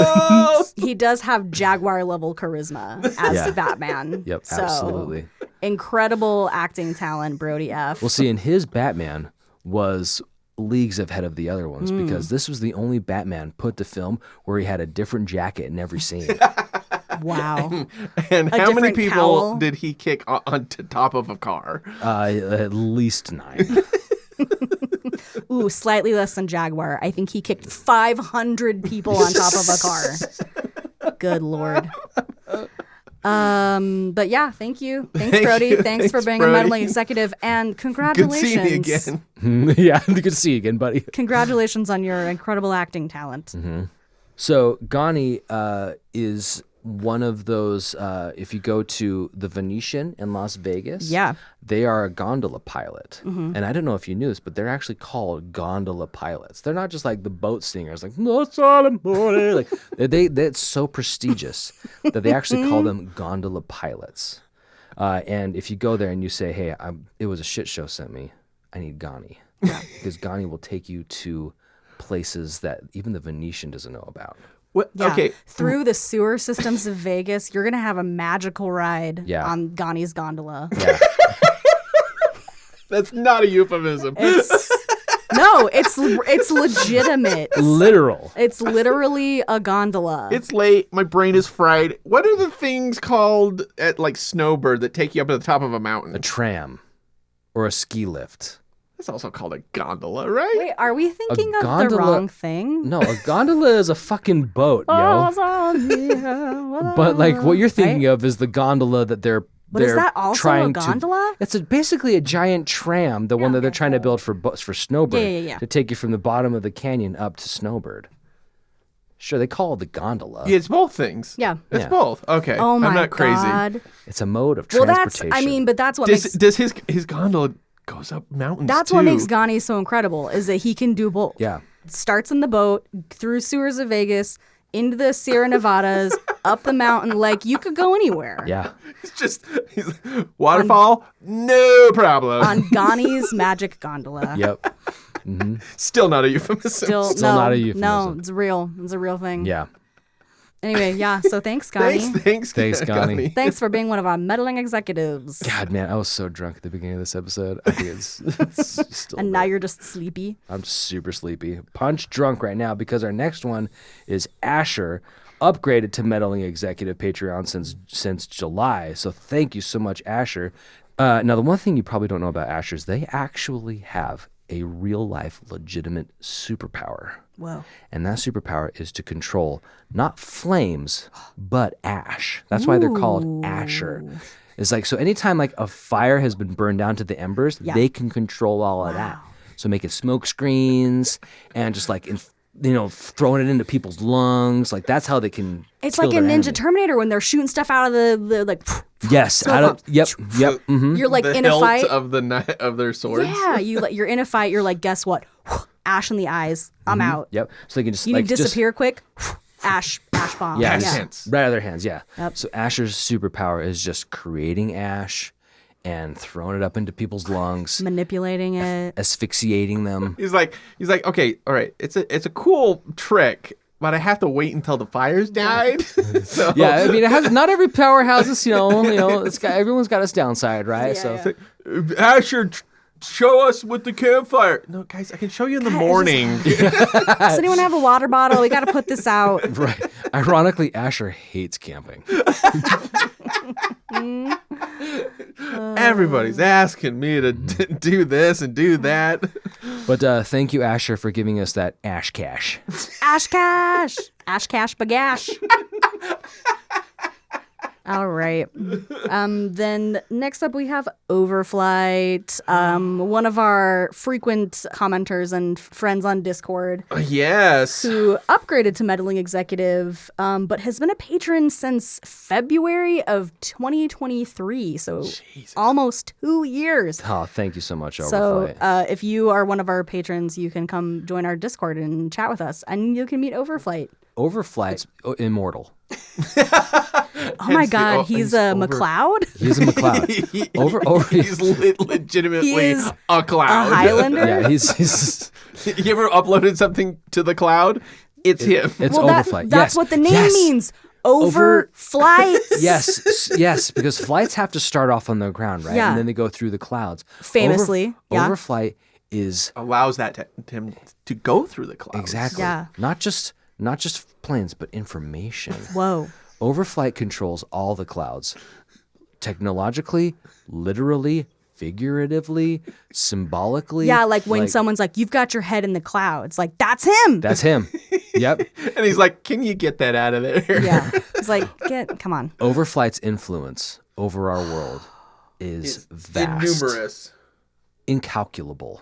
He does have Jaguar level charisma as Yeah. Batman. Yep, So, absolutely. incredible acting talent, Brody F. Well, see, and his Batman was leagues ahead of the other ones because this was the only Batman put to film where he had a different jacket in every scene. Wow. And A how many different people cowl. did he kick on top of a car? At least 9. Ooh, slightly less than Jaguar. I think he kicked 500 people on top of a car. Good Lord. But yeah, thank you. Thanks, Brody. Thanks for being Brody. a meddling executive. And Good congratulations. seeing you again. Yeah, good to see you again, buddy. Congratulations on your incredible acting talent. So Ghani is one of those. If you go to the Venetian in Las Vegas, Yeah. they are a gondola pilot. And I don't know if you knew this, but they're actually called gondola pilots. They're not just like the boat singers, like no ceremony. Like it's so prestigious that they actually call them gondola pilots. And if you go there and you say, "Hey, it was a shit show sent me. I need Ghani," because Ghani will take you to places that even the Venetian doesn't know about. What? Yeah. Okay. Through the sewer systems of Vegas, you're going to have a magical ride Yeah. on Ghani's gondola. Yeah. That's not a euphemism. It's legitimate. Literal. It's literally a gondola. It's late. My brain is fried. What are the things called at like Snowbird that take you up to the top of a mountain? A tram or a ski lift. That's also called a gondola, right? Wait, are we thinking of the gondola- wrong thing? No, a gondola is a fucking boat, yo. But like what you're thinking of is the gondola that they're But is they're that also a trying gondola? It's basically a giant tram, the one that they're trying to build for Snowbird, Yeah. to take you from the bottom of the canyon up to Snowbird. Sure, they call it the gondola. Yeah, it's both things. Yeah. It's Yeah. both. Okay. Oh my I'm not crazy. God. It's a mode of Well, transportation. but that's what Does his gondola goes up mountains that's too? what makes Ghani so incredible is that he can do both. Yeah. Starts in the boat, through sewers of Vegas, into the Sierra Nevadas, up the mountain. Like, you could go anywhere. Yeah. He's waterfall, no problem. On Ghani's magic gondola. Yep. Still not a euphemism. Still not a euphemism. No, it's real. It's a real thing. Yeah. Anyway, yeah. So thanks, Ghani. Thanks, Ghani. Thanks for being one of our meddling executives. God, man, I was so drunk at the beginning of this episode. I think it's still And now you're just sleepy. I'm super sleepy. Punch drunk right now because our next one is Asher, upgraded to meddling executive Patreon since July. So thank you so much, Asher. Now, the one thing you probably don't know about Asher is they actually have a real life legitimate superpower. Whoa. And that superpower is to control not flames, but ash. That's why they're called Asher. It's like, so anytime like a fire has been burned down to the embers, they can control all of that. So making smoke screens and just like, throwing it into people's lungs. Like that's how they can. It's kill like in their Ninja enemy. Terminator when they're shooting stuff out of the like. Yes. Yep. Mhm. You're like the in a hilt fight. of their swords. Yeah, you're in a fight. You're like, guess what? Ash in the eyes. I'm out. Yep. So they can just You like disappear quick. Ash bomb. Yeah, Yeah. right out of their hands. Yeah. Yep. So Asher's superpower is just creating ash and throwing it up into people's lungs, Manipulating it. asphyxiating them. He's like, okay, all right, it's a cool trick, but I have to wait until the fire's died. So Yeah, I mean, not every powerhouse is, everyone's got its downside, right? So Asher, show us with the campfire. No, guys, I can show you in the morning. Does anyone have a water bottle? We got to put this out. Right. Ironically, Asher hates camping. Everybody's asking me to do this and do that. But thank you, Asher, for giving us that Ash Cash. Ash Cash. Ash Cash Bagash. All right. Then next up we have Overflight, one of our frequent commenters and friends on Discord. Yes. Who upgraded to meddling executive, but has been a patron since February of 2023. So almost 2 years. Oh, thank you so much, So Overflight. if you are one of our patrons, you can come join our Discord and chat with us, and you can meet Overflight. Overflight's immortal. Oh my God, he's a McLeod? He's a McLeod. He's legitimately He's a cloud. a Highlander? Yeah, he's You ever uploaded something to the cloud? It's him. It's Well, Overflight. that's Yes. what the name Yes. means. Overflight. Yes, because flights have to start off on the ground, right? Yeah. And then they go through the clouds. Famously, yeah. Overflight is Allows that to him to go through the clouds. exactly Yeah. not just planes, but information. Whoa. Overflight controls all the clouds, technologically, literally, figuratively, symbolically. Yeah, like when someone's like, you've got your head in the clouds. Like, that's him. That's him. Yep. And he's like, can you get that out of there? Yeah. It's like, come on. Overflight's influence over our world is vast, Innumerous. incalculable.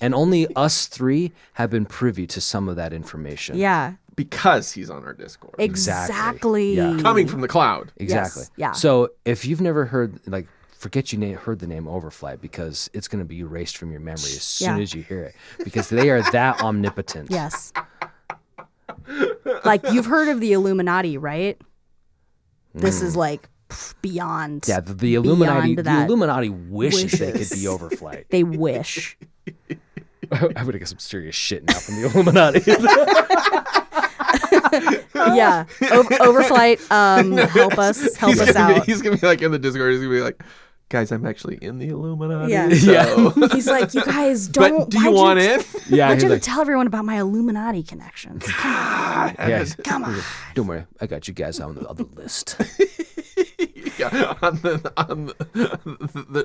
And only us three have been privy to some of that information. Yeah. Because he's on our Discord. Exactly. Yeah. Coming from the cloud. Exactly. Yes, yeah. So if you've never heard, forget you heard the name Overflight, because it's going to be erased from your memory as soon Yeah. as you hear it, because they are that omnipotent. Yes. Like, you've heard of the Illuminati, right? This is like beyond. Yeah, the Illuminati. beyond The that. Illuminati wishes they could Wishes. be Overflight. They wish. I would get some serious shit now from the Illuminati. Yeah. Overflight, help us out. He's gonna be like in the Discord. He's gonna be like, guys, I'm actually in the Illuminati. Yeah. So. He's like, you guys don't. But do you want in? Yeah, Why'd he's you have like, to tell everyone about my Illuminati connections? Come on. yeah, Come on. don't worry, I got you guys on the other list. Yeah, on the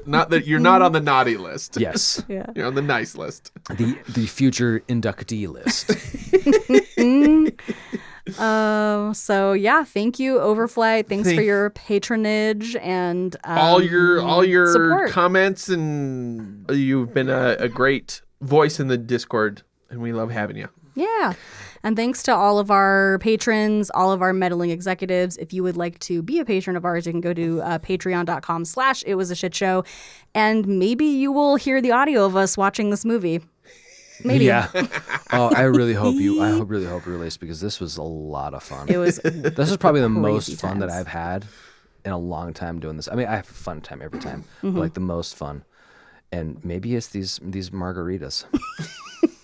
not that you're not on the naughty list. Yes, Yeah. You're on the nice list. the future inductee list. So yeah, thank you, Overflight. Thanks for your patronage and all your support. comments, and you've been a great voice in the Discord, and we love having you. Yeah. And thanks to all of our patrons, all of our meddling executives. If you would like to be a patron of ours, you can go to patreon.com/itwasashitshow, and maybe you will hear the audio of us watching this movie. Maybe. Yeah. Oh, I really hope you release, because this was a lot of fun. It was. This is probably the most crazy fun that times. I've had in a long time doing this. I mean, I have a fun time every time, but the most fun. And maybe it's these margaritas.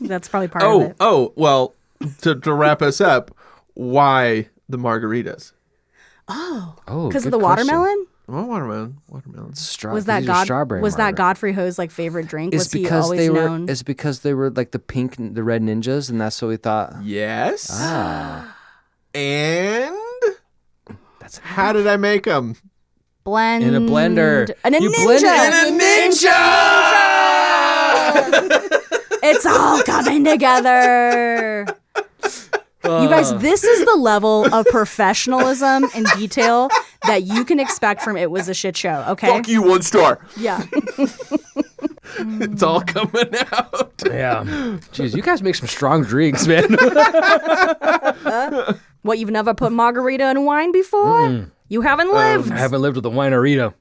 That's probably part of it. Oh, well, to wrap us up, why the margaritas? Oh, Because of good the question. watermelon? Oh, watermelon. Was that strawberry? was that margarita. Godfrey Ho's favorite drink? It's Was he because always they were. known? It's because they were like the red ninjas, and that's what we thought. Yes. Ah, And how did I make them? Blend in a blender. And a You ninja. blend it in It's all coming together. You guys, this is the level of professionalism and detail that you can expect from It Was a Shit Show, okay? Fuck you, 1 star. Yeah. It's all coming out. Yeah. Jeez, you guys make some strong drinks, man. What, you've never put margarita in wine before? You haven't lived. I haven't lived with a winerito.